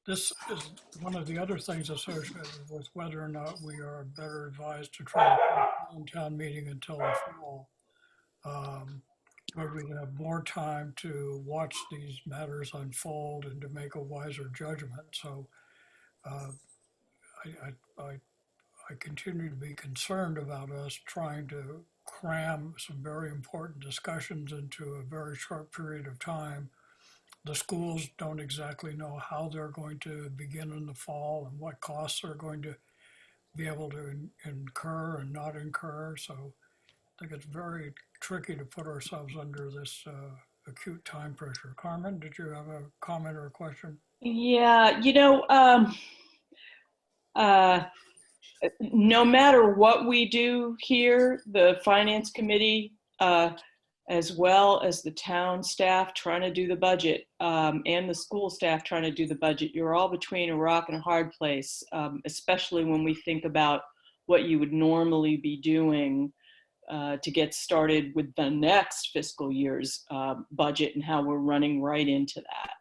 this is one of the other things associated with whether or not we are better advised to try to postpone town meeting until the fall, where we can have more time to watch these matters unfold and to make a wiser judgment. So I continue to be concerned about us trying to cram some very important discussions into a very short period of time. The schools don't exactly know how they're going to begin in the fall and what costs they're going to be able to incur and not incur. So I think it's very tricky to put ourselves under this acute time pressure. Carmen, did you have a comment or a question? Yeah, no matter what we do here, the Finance Committee, as well as the town staff trying to do the budget, and the school staff trying to do the budget, you're all between a rock and a hard place, especially when we think about what you would normally be doing to get started with the next fiscal year's budget and how we're running right into that.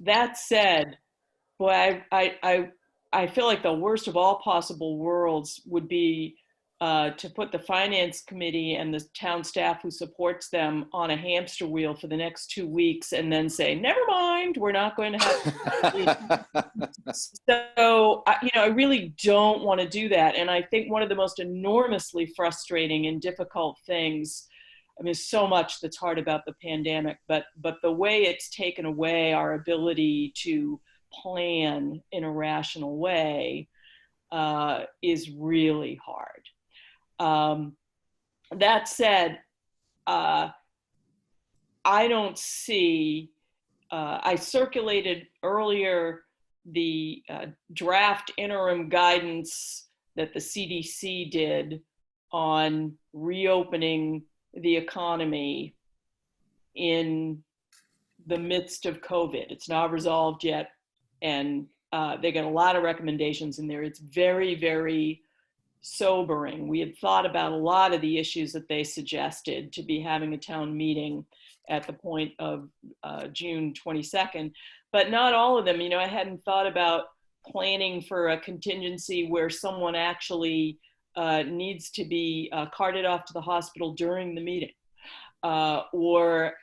That said, boy, I feel like the worst of all possible worlds would be to put the Finance Committee and the town staff who supports them on a hamster wheel for the next 2 weeks and then say, never mind, we're not going to have. So, I really don't want to do that. And I think one of the most enormously frustrating and difficult things, I mean, so much that's hard about the pandemic, but the way it's taken away our ability to plan in a rational way is really hard. That said, I don't see, I circulated earlier the draft interim guidance that the CDC did on reopening the economy in the midst of COVID. It's not resolved yet. And they got a lot of recommendations in there. It's very, very sobering. We had thought about a lot of the issues that they suggested to be having a town meeting at the point of June 22nd, but not all of them. I hadn't thought about planning for a contingency where someone actually needs to be carted off to the hospital during the meeting. Or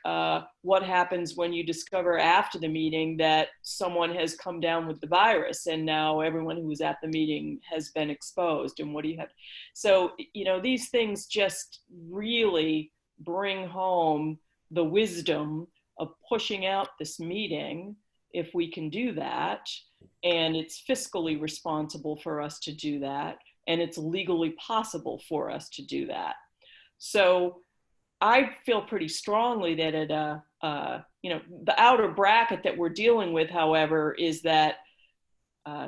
what happens when you discover after the meeting that someone has come down with the virus and now everyone who was at the meeting has been exposed, and what do you have? So, these things just really bring home the wisdom of pushing out this meeting if we can do that, and it's fiscally responsible for us to do that, and it's legally possible for us to do that. So I feel pretty strongly that the outer bracket that we're dealing with, however, is that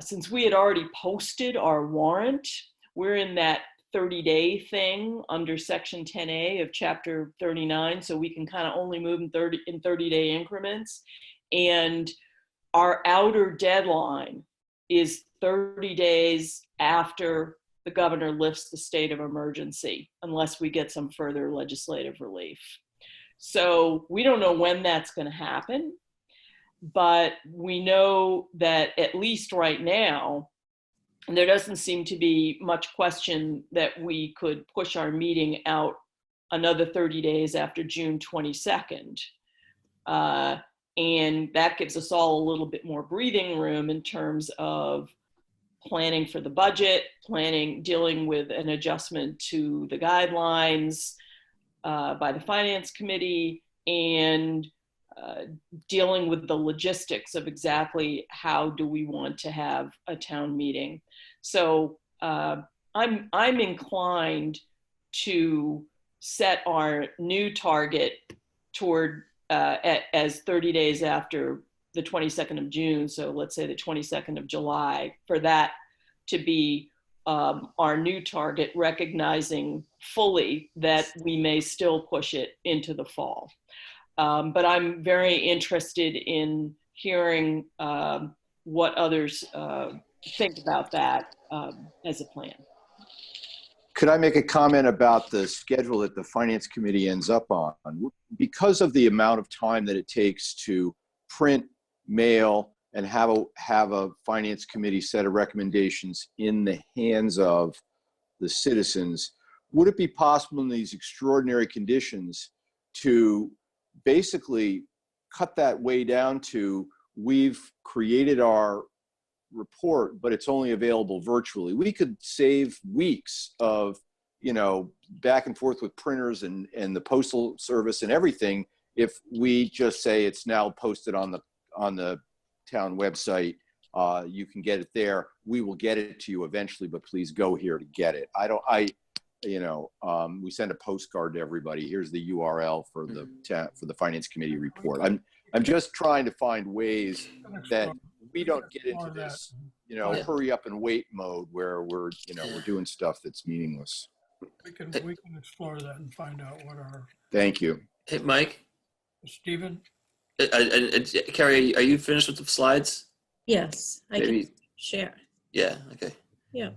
since we had already posted our warrant, we're in that 30-day thing under section 10A of chapter 39. So we can kind of only move in 30-day increments. And our outer deadline is 30 days after the governor lifts the state of emergency, unless we get some further legislative relief. So we don't know when that's going to happen, but we know that at least right now, there doesn't seem to be much question that we could push our meeting out another 30 days after June 22nd. And that gives us all a little bit more breathing room in terms of planning for the budget, dealing with an adjustment to the guidelines by the Finance Committee, and dealing with the logistics of exactly how do we want to have a town meeting. So I'm inclined to set our new target toward as 30 days after the 22nd of June. So let's say the 22nd of July, for that to be our new target, recognizing fully that we may still push it into the fall. But I'm very interested in hearing what others think about that as a plan. Could I make a comment about the schedule that the Finance Committee ends up on? Because of the amount of time that it takes to print, mail, and have a Finance Committee set of recommendations in the hands of the citizens, would it be possible in these extraordinary conditions to basically cut that way down to, we've created our report, but it's only available virtually? We could save weeks of, back and forth with printers and the postal service and everything if we just say it's now posted on the town website. You can get it there. We will get it to you eventually, but please go here to get it. We send a postcard to everybody. Here's the URL for the Finance Committee report. I'm just trying to find ways that we don't get into this, hurry up and wait mode where we're doing stuff that's meaningless. We can explore that and find out what our. Thank you. Hey, Mike. Stephen? Carrie, are you finished with the slides? Yes, I can share. Yeah, okay. Yeah.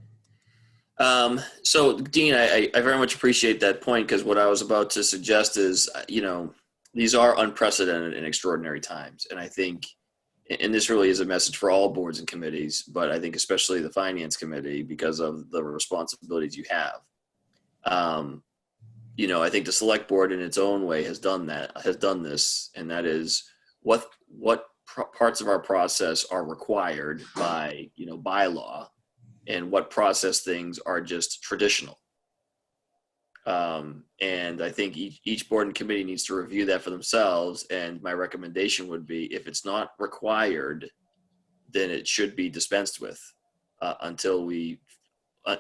So Dean, I very much appreciate that point, because what I was about to suggest is, these are unprecedented and extraordinary times. And I think, and this really is a message for all boards and committees, but I think especially the Finance Committee, because of the responsibilities you have. I think the Select Board in its own way has done this, and that is what parts of our process are required by, bylaw, and what process things are just traditional. And I think each board and committee needs to review that for themselves. And my recommendation would be, if it's not required, then it should be dispensed with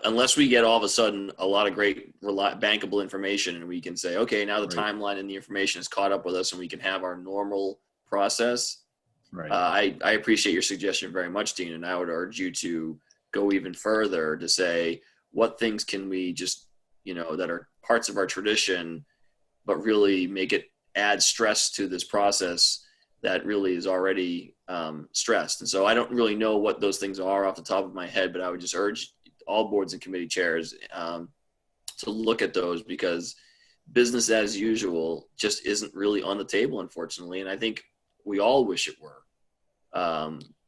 unless we get all of a sudden a lot of great bankable information, and we can say, okay, now the timeline and the information is caught up with us and we can have our normal process. Right. I appreciate your suggestion very much, Dean, and I would urge you to go even further to say, what things can we just, that are parts of our tradition, but really add stress to this process that really is already stressed. And so I don't really know what those things are off the top of my head, but I would just urge all boards and committee chairs to look at those, because business as usual just isn't really on the table, unfortunately. And I think we all wish it were.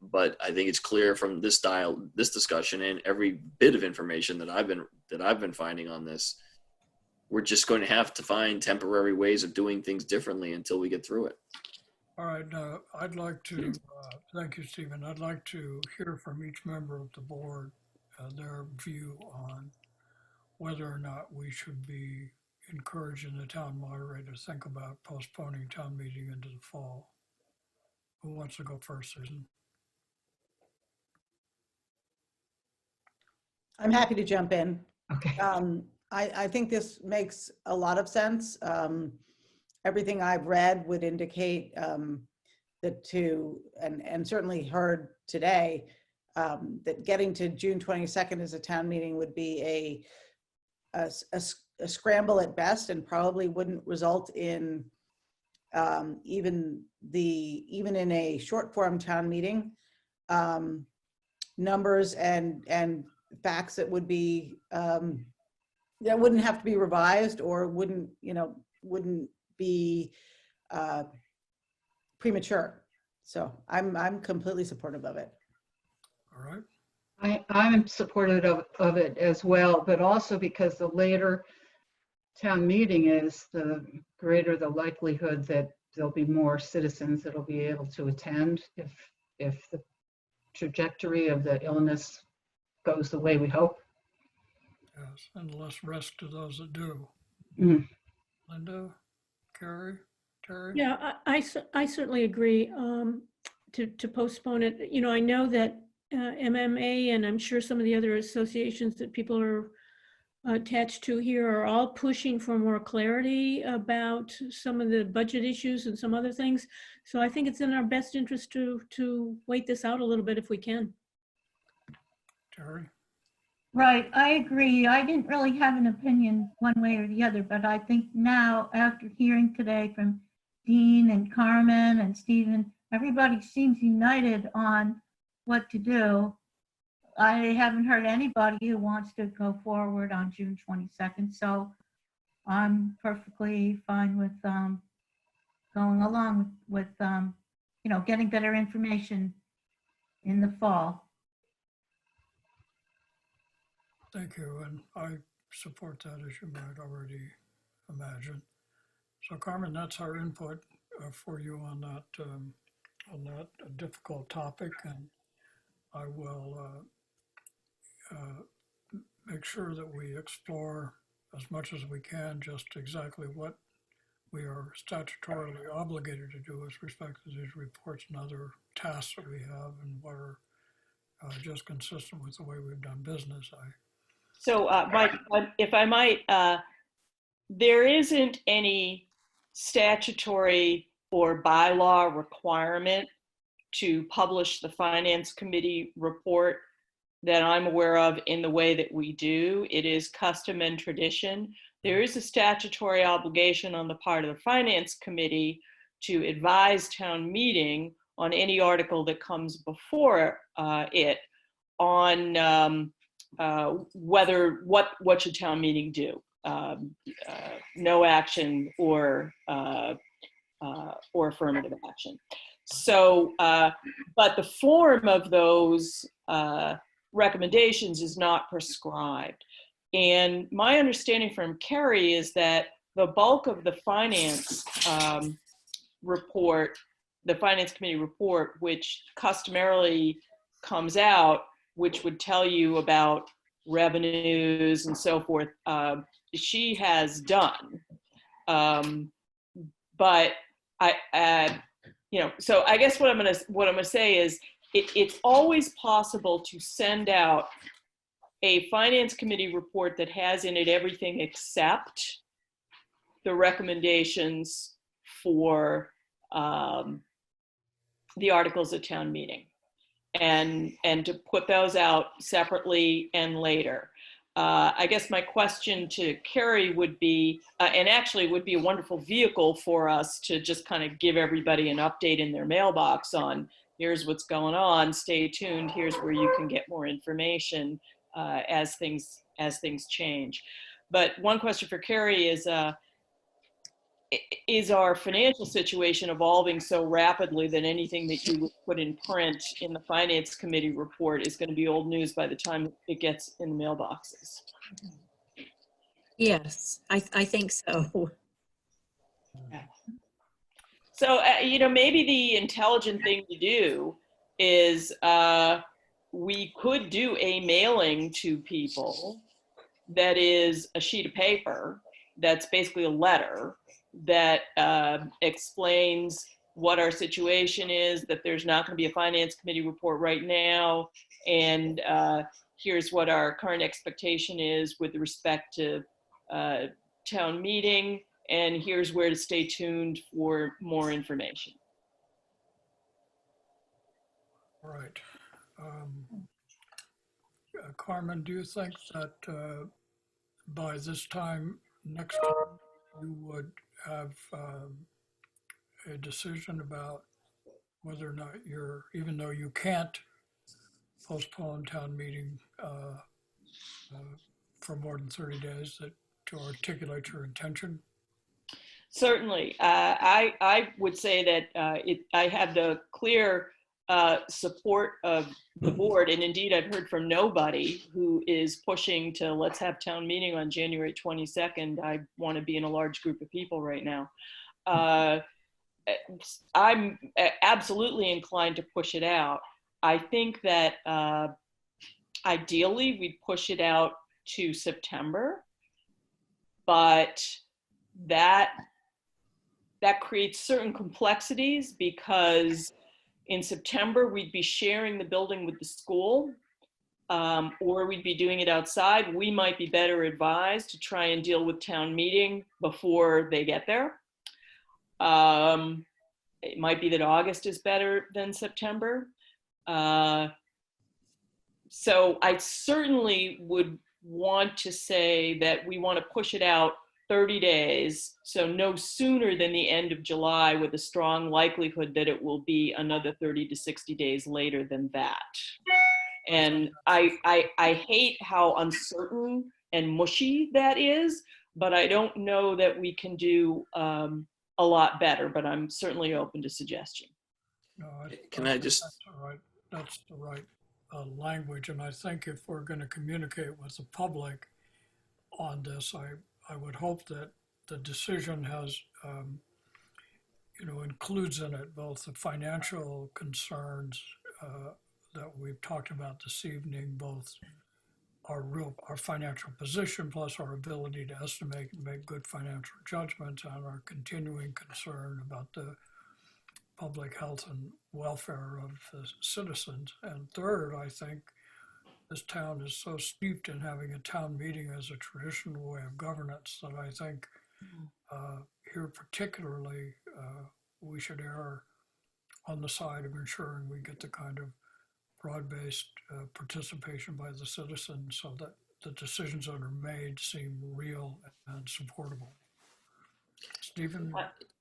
But I think it's clear from this discussion and every bit of information that I've been finding on this, we're just going to have to find temporary ways of doing things differently until we get through it. All right, now I'd like to, thank you, Stephen. I'd like to hear from each member of the board, their view on whether or not we should be encouraging the town moderator to think about postponing town meeting into the fall. Who wants to go first, Susan? I'm happy to jump in. Okay. I think this makes a lot of sense. Everything I've read would indicate and certainly heard today, that getting to June 22nd as a town meeting would be a scramble at best, and probably wouldn't result in even in a short form town meeting, numbers and facts that would be that wouldn't have to be revised, or wouldn't be premature. So I'm completely supportive of it. All right. I'm supportive of it as well, but also because the later town meeting is, the greater the likelihood that there'll be more citizens that'll be able to attend if the trajectory of the illness goes the way we hope. Yes, and less risk to those that do. Mm. Linda, Carrie, Terry? Yeah, I certainly agree to postpone it. You know, I know that MMA, and I'm sure some of the other associations that people are attached to here are all pushing for more clarity about some of the budget issues and some other things. So I think it's in our best interest to wait this out a little bit if we can. Terry? Right, I agree. I didn't really have an opinion one way or the other, but I think now, after hearing today from Dean and Carmen and Stephen, everybody seems united on what to do. I haven't heard anybody who wants to go forward on June 22nd, so I'm perfectly fine with going along with getting better information in the fall. Thank you, and I support that, as you might already imagine. So Carmen, that's our input for you on that difficult topic, and I will make sure that we explore as much as we can just exactly what we are statutorily obligated to do with respect to these reports and other tasks that we have, and what are just consistent with the way we've done business. So, Mike, if I might, there isn't any statutory or bylaw requirement to publish the Finance Committee report that I'm aware of in the way that we do. It is custom and tradition. There is a statutory obligation on the part of the Finance Committee to advise town meeting on any article that comes before it on what should town meeting do, no action or affirmative action. So, but the form of those recommendations is not prescribed. And my understanding from Carrie is that the bulk of the finance report, the Finance Committee report, which customarily comes out, which would tell you about revenues and so forth, she has done. But so I guess what I'm gonna say is it's always possible to send out a Finance Committee report that has in it everything except the recommendations for the articles at town meeting, and to put those out separately and later. I guess my question to Carrie would be, and actually would be a wonderful vehicle for us to just kind of give everybody an update in their mailbox on, here's what's going on, stay tuned, here's where you can get more information as things change. But one question for Carrie is our financial situation evolving so rapidly that anything that you would put in print in the Finance Committee report is going to be old news by the time it gets in the mailboxes? Yes, I think so. So, maybe the intelligent thing to do is we could do a mailing to people that is a sheet of paper that's basically a letter that explains what our situation is, that there's not going to be a Finance Committee report right now, and here's what our current expectation is with respect to town meeting, and here's where to stay tuned for more information. All right. Carmen, do you think that by this time next year, you would have a decision about whether or not you're, even though you can't postpone town meeting for more than 30 days, that to articulate your intention? Certainly. I would say that I have the clear support of the board. And indeed, I've heard from nobody who is pushing to let's have town meeting on January 22nd. I want to be in a large group of people right now. I'm absolutely inclined to push it out. I think that ideally we'd push it out to September, but that creates certain complexities because in September we'd be sharing the building with the school, or we'd be doing it outside. We might be better advised to try and deal with town meeting before they get there. It might be that August is better than September. So I certainly would want to say that we want to push it out 30 days, so no sooner than the end of July, with a strong likelihood that it will be another 30 to 60 days later than that. And I hate how uncertain and mushy that is, but I don't know that we can do a lot better, but I'm certainly open to suggestion. No, Can I just- That's the right language, and I think if we're going to communicate with the public on this, I would hope that the decision has, includes in it both the financial concerns that we've talked about this evening, both our financial position plus our ability to estimate and make good financial judgments, and our continuing concern about the public health and welfare of the citizens. And third, I think this town is so steeped in having a town meeting as a traditional way of governance that I think here particularly we should err on the side of ensuring we get the kind of broad-based participation by the citizens so that the decisions that are made seem real and supportable. Stephen?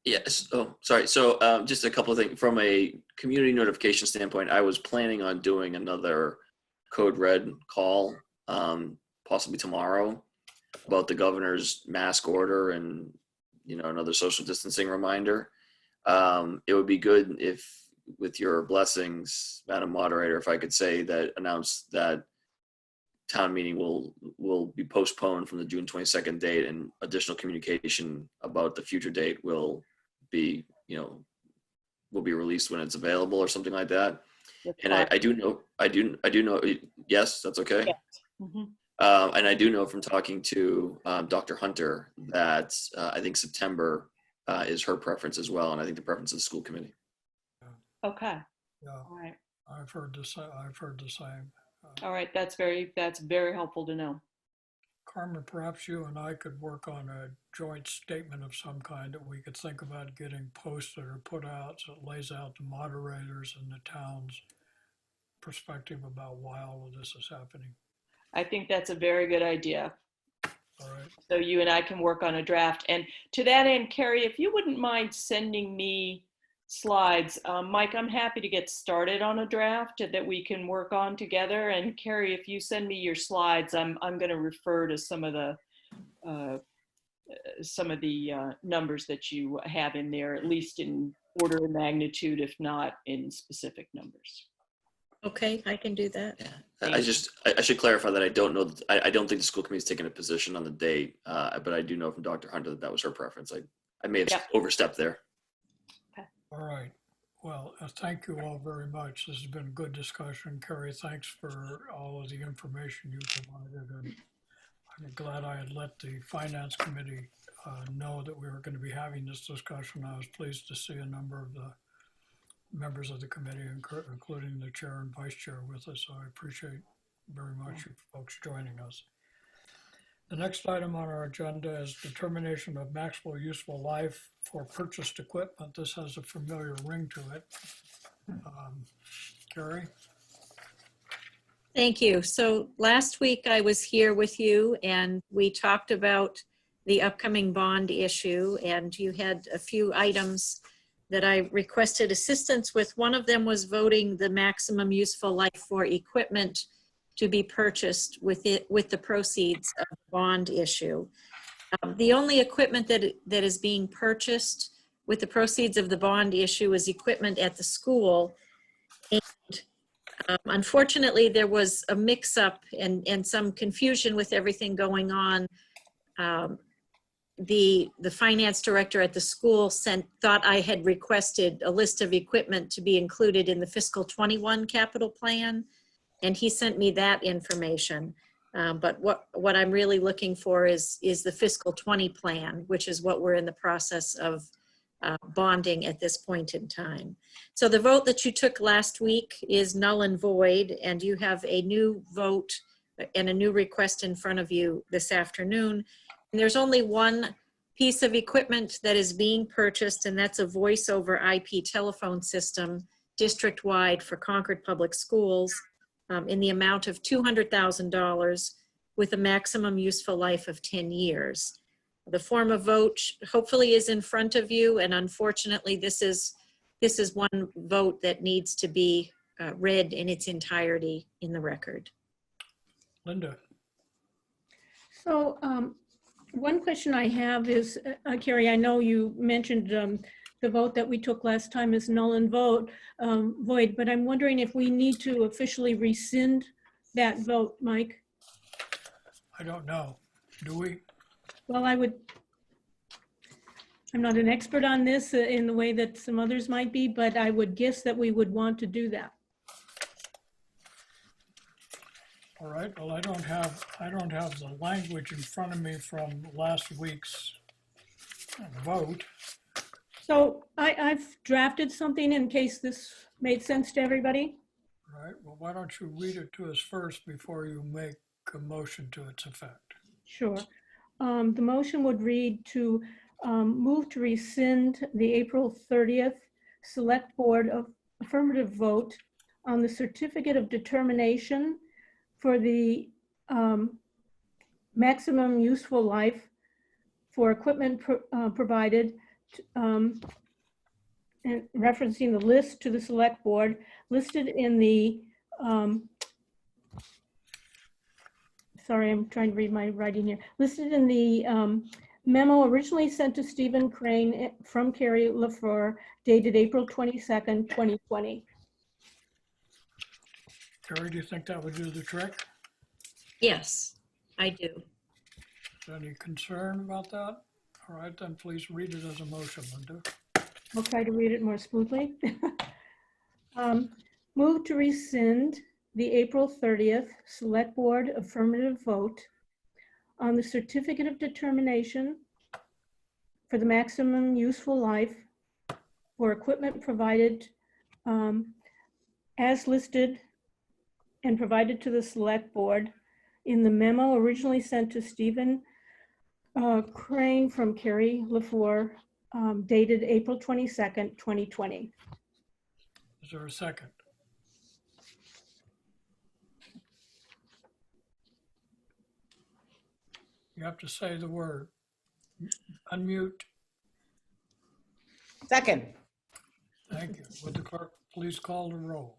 Yes. Oh, sorry. So just a couple of things from a community notification standpoint. I was planning on doing another Code Red call, possibly tomorrow, about the governor's mask order and another social distancing reminder. It would be good if, with your blessings, Madam Moderator, if I could announce that town meeting will be postponed from the June 22nd date, and additional communication about the future date will be released when it's available or something like that. And I do know, yes, that's okay. Yes. Mm-hmm. And I do know from talking to Dr. Hunter that I think September is her preference as well, and I think the preference of the school committee. Okay. Yeah, All right. I've heard the same. All right. That's very helpful to know. Carmen, perhaps you and I could work on a joint statement of some kind that we could think about getting posted or put out, so it lays out the moderators and the town's perspective about why all of this is happening. I think that's a very good idea. All right. So you and I can work on a draft. And to that end, Carrie, if you wouldn't mind sending me slides, Mike, I'm happy to get started on a draft that we can work on together. And Carrie, if you send me your slides, I'm going to refer to some of the numbers that you have in there, at least in order of magnitude, if not in specific numbers. Okay, I can do that. Yeah. I should clarify that I don't know. I don't think the school committee's taken a position on the date, but I do know from Dr. Hunter that was her preference. I may have overstepped there. All right. Well, thank you all very much. This has been a good discussion. Carrie, thanks for all of the information you provided. And I'm glad I had let the Finance Committee know that we were going to be having this discussion. I was pleased to see a number of the members of the committee, including the chair and vice chair, with us. So I appreciate very much you folks joining us. The next item on our agenda is determination of maximum useful life for purchased equipment. This has a familiar ring to it. Carrie? Thank you. So last week I was here with you and we talked about the upcoming bond issue, and you had a few items that I requested assistance with. One of them was voting the maximum useful life for equipment to be purchased with the proceeds of the bond issue. The only equipment that is being purchased with the proceeds of the bond issue is equipment at the school. Unfortunately, there was a mix-up and some confusion with everything going on. The finance director at the school thought I had requested a list of equipment to be included in the fiscal 21 capital plan, and he sent me that information. But what I'm really looking for is the fiscal 20 plan, which is what we're in the process of bonding at this point in time. So the vote that you took last week is null and void, and you have a new vote and a new request in front of you this afternoon. And there's only one piece of equipment that is being purchased, and that's a voice over IP telephone system district-wide for Concord Public Schools in the amount of $200,000 with a maximum useful life of 10 years. The form of vote hopefully is in front of you, and unfortunately this is one vote that needs to be read in its entirety in the record. Linda. So one question I have is, Carrie, I know you mentioned the vote that we took last time is null and void, but I'm wondering if we need to officially rescind that vote, Mike? I don't know. Do we? Well, I'm not an expert on this in the way that some others might be, but I would guess that we would want to do that. All right, well, I don't have the language in front of me from last week's vote. So I've drafted something in case this made sense to everybody. All right, well, why don't you read it to us first before you make a motion to its effect? Sure. The motion would read to move to rescind the April 30th Select Board of affirmative vote on the certificate of determination for the maximum useful life for equipment provided, and referencing the list to the Select Board listed in the, sorry, I'm trying to read my writing here, listed in the memo originally sent to Stephen Crane from Carrie LaFleur dated April 22nd, 2020. Carrie, do you think that would do the trick? Yes, I do. Is there any concern about that? All right, then please read it as a motion, Linda. I'll try to read it more smoothly. Move to rescind the April 30th Select Board affirmative vote on the certificate of determination for the maximum useful life for equipment provided as listed and provided to the Select Board in the memo originally sent to Stephen Crane from Carrie LaFleur dated April 22nd, 2020. Is there a second? You have to say the word. Unmute. Second. Thank you. Would the clerk please call the roll?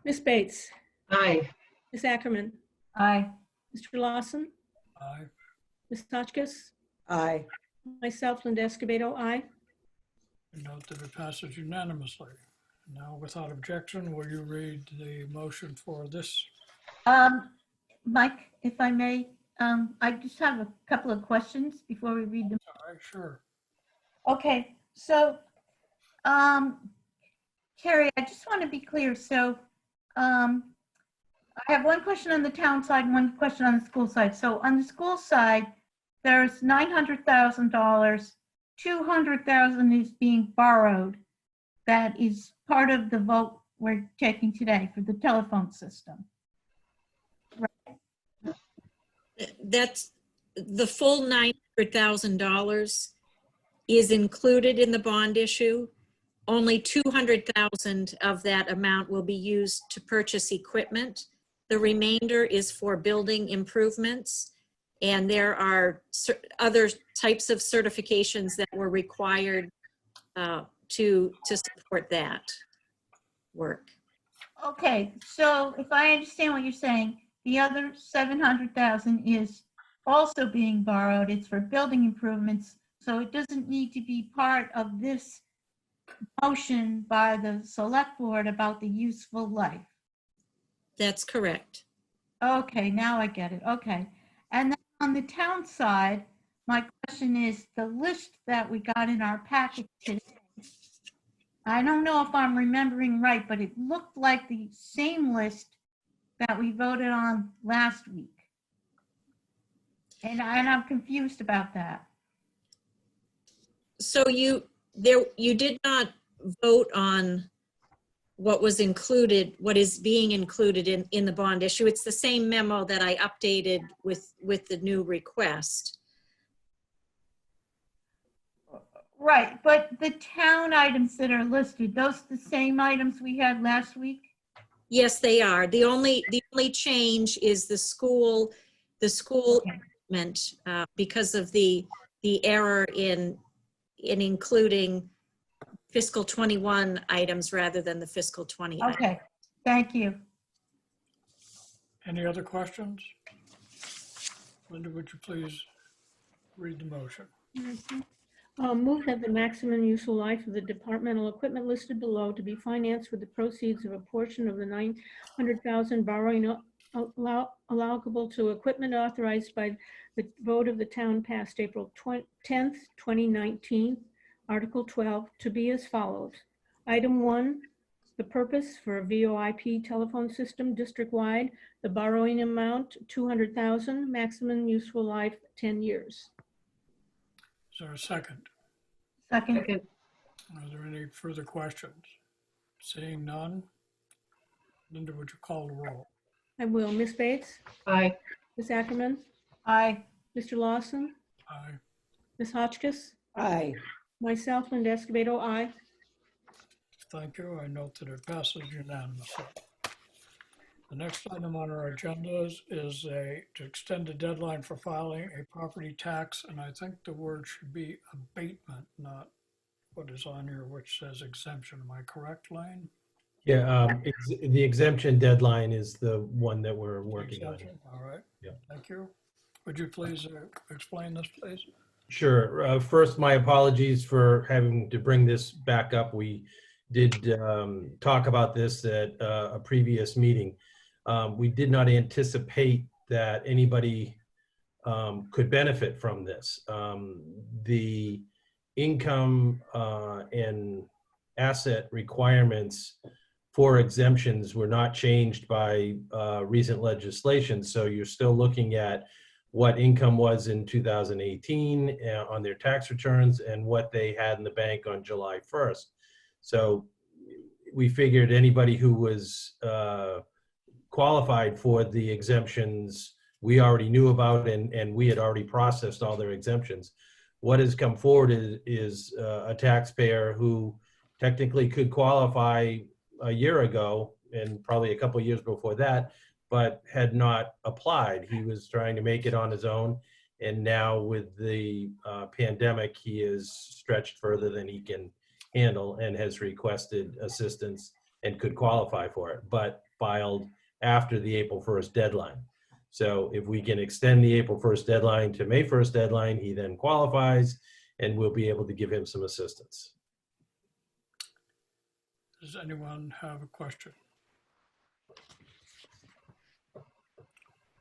Ms. Bates, Aye. Ms. Ackerman, Aye. Mr. Lawson, Aye. Ms. Hotchkiss, Aye. myself, Linda Escobedo, aye. Note that it passes unanimously. Now, without objection, will you read the motion for this? Mike, if I may, I just have a couple of questions before we read them. All right, sure. Okay, so, Carrie, I just want to be clear. So, I have one question on the town side and one question on the school side. So on the school side, there's $900,000, 200,000 is being borrowed. That is part of the vote we're taking today for the telephone system. That's the full $900,000 is included in the bond issue. only 200,000 of that amount will be used to purchase equipment. The remainder is for building improvements. And there are other types of certifications that were required to support that work. Okay, so if I understand what you're saying, the other 700,000 is also being borrowed. It's for building improvements, so it doesn't need to be part of this motion by the select board about the useful life. That's correct. Okay, now I get it. Okay. And then on the town side, my question is the list that we got in our packet today. I don't know if I'm remembering right, but it looked like the same list that we voted on last week. And I'm confused about that. So you did not vote on what was included, what is being included in the bond issue. It's the same memo that I updated with the new request. Right, but the town items that are listed, those the same items we had last week? Yes, they are. The only change is the school Okay. equipment, because of the error in including fiscal 21 items rather than the fiscal 20 items. Okay, thank you. Any other questions? Linda, would you please read the motion? Move that the maximum useful life of the departmental equipment listed below to be financed with the proceeds of a portion of the 900,000 borrowing allowable to equipment authorized by the vote of the town passed April 10th, 2019, Article 12, to be as follows. Item 1, the purpose for a VoIP telephone system district-wide, the borrowing amount 200,000, maximum useful life 10 years. Is there a second? Second, Second. Are there any further questions? Seeing none, Linda, would you call the roll? I will. Ms. Bates? Aye. Ms. Ackerman? aye. Mr. Lawson? Aye. Ms. Hotchkiss? Aye. Myself, Linda Escobedo, aye. Thank you. I note that it passes unanimously. The next item on our agenda is to extend the deadline for filing a property tax, and I think the word should be abatement, not what is on here, which says exemption. Am I correct, Lane? Yeah, the exemption deadline is the one that we're working on. Exemption, all right. Yeah. Thank you. Would you please explain this, please? Sure. First, my apologies for having to bring this back up. We did talk about this at a previous meeting. We did not anticipate that anybody could benefit from this. The income and asset requirements for exemptions were not changed by recent legislation. So you're still looking at what income was in 2018 on their tax returns and what they had in the bank on July 1st. So we figured anybody who was qualified for the exemptions we already knew about, and we had already processed all their exemptions. What has come forward is a taxpayer who technically could qualify a year ago and probably a couple of years before that, but had not applied. He was trying to make it on his own. And now with the pandemic, he is stretched further than he can handle and has requested assistance and could qualify for it, but filed after the April 1st deadline. So if we can extend the April 1st deadline to May 1st deadline, he then qualifies and we'll be able to give him some assistance. Does anyone have a question?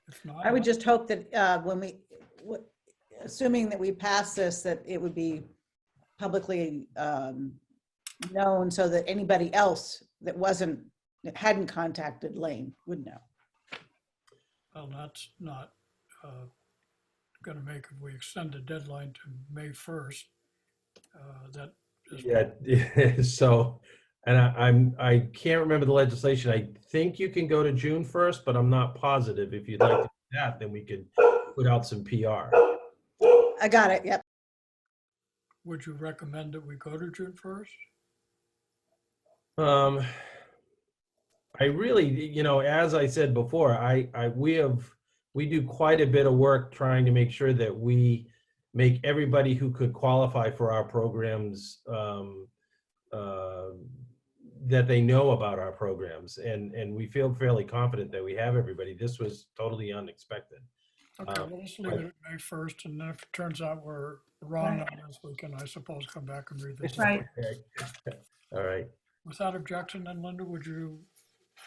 If not, I would just hope that when assuming that we pass this, that it would be publicly known so that anybody else that hadn't contacted Lane would know. well, that's not going to make, if we extend the deadline to May 1st, that is. Yeah, so, and I can't remember the legislation. I think you can go to June 1st, but I'm not positive. If you'd like to do that, then we could put out some PR. I got it, yep. Would you recommend that we go to June 1st? Um, I really, as I said before, we do quite a bit of work trying to make sure that we make everybody who could qualify for our programs, that they know about our programs, and we feel fairly confident that we have everybody. This was totally unexpected. Okay, well, let's leave it at May 1st, and then if it turns out we're wrong on this, we can, I suppose, come back and revisit. Right. Okay. All right. Without objection, then Linda, would you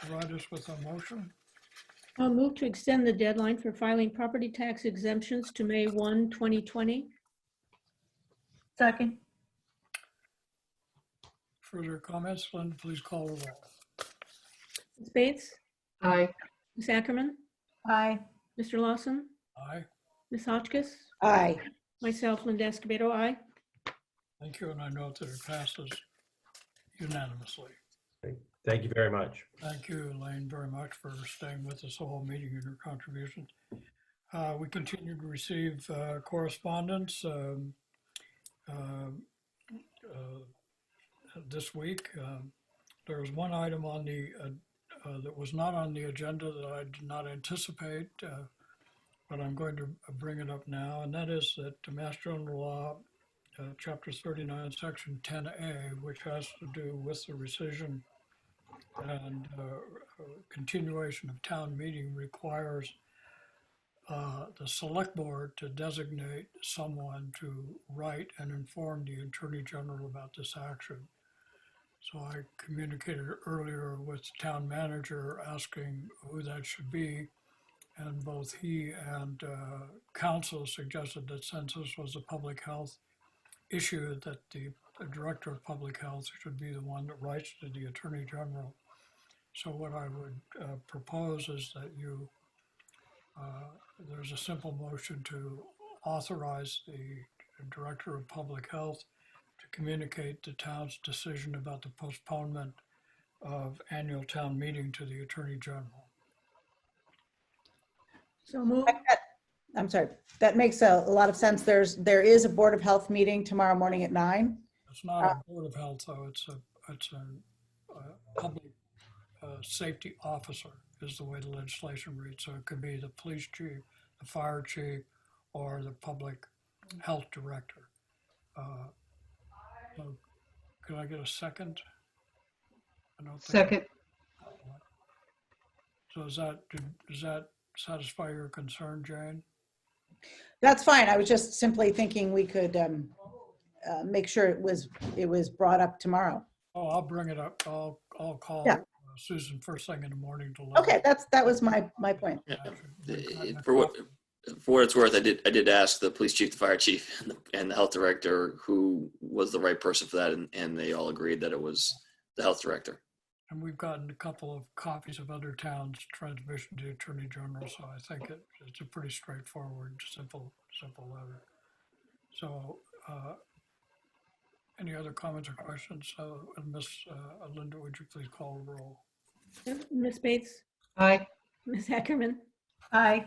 provide us with a motion? I'll move to extend the deadline for filing property tax exemptions to May 1, 2020. Second. Further comments? Linda, please call the roll. Ms. Bates, Aye. Ms. Ackerman, Aye. Mr. Lawson, Aye. Ms. Hotchkiss, Aye. myself, Linda Escobedo, aye. Thank you, and I note that it passes unanimously. Thank you very much. Thank you, Elaine, very much for staying with us the whole meeting and your contributions. We continue to receive correspondence this week. There was one item on the that was not on the agenda that I did not anticipate, but I'm going to bring it up now, and that is that the Mass General Law, Chapter 39, Section 10A, which has to do with the rescission and continuation of town meeting, requires the select board to designate someone to write and inform the Attorney General about this action. So I communicated earlier with the town manager asking who that should be, and both he and council suggested that since this was a public health issue, that the director of public health should be the one that writes to the Attorney General. So what I would propose is that you, there's a simple motion to authorize the director of public health to communicate the town's decision about the postponement of annual town meeting to the Attorney General. So move. I'm sorry, that makes a lot of sense. There is a Board of Health meeting tomorrow morning at 9. It's not a Board of Health, though. It's a public safety officer is the way the legislation reads. So it could be the police chief, the fire chief, or the public health director. So could I get a second? I don't think- Second. So does that satisfy your concern, Jane? That's fine. I was just simply thinking we could make sure it was brought up tomorrow. Oh, I'll bring it up. I'll call Yeah. Susan first thing in the morning to let. Okay, that was my point. For what it's worth, I did ask the police chief, the fire chief, and the health director who was the right person for that, and they all agreed that it was the health director. And we've gotten a couple of copies of other towns' transmission to the Attorney General, so I think it's a pretty straightforward, simple letter. So, any other comments or questions? Miss Linda, would you please call the roll? Ms. Bates, Aye. Ms. Ackerman, Aye.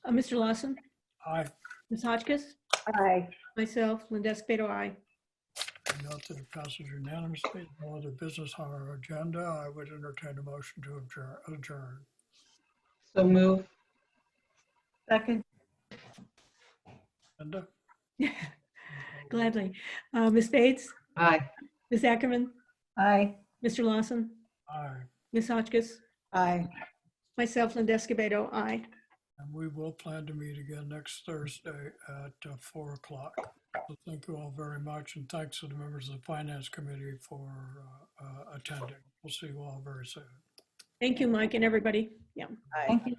Mr. Lawson, Aye. Ms. Hotchkiss, Aye. myself, Linda Escobedo, aye. I note that it passes unanimously. No other business on our agenda. I would entertain a motion to adjourn. So move. Second. Linda? Gladly. Ms. Bates, Aye. Ms. Ackerman, Aye. Mr. Lawson, Aye. Ms. Hotchkiss, Aye. myself, Linda Escobedo, aye. And we will plan to meet again next Thursday at 4 o'clock. So thank you all very much, and thanks to the members of the Finance Committee for attending. We'll see you all very soon. Thank you, Mike, and everybody. Yeah. Aye. Thank you.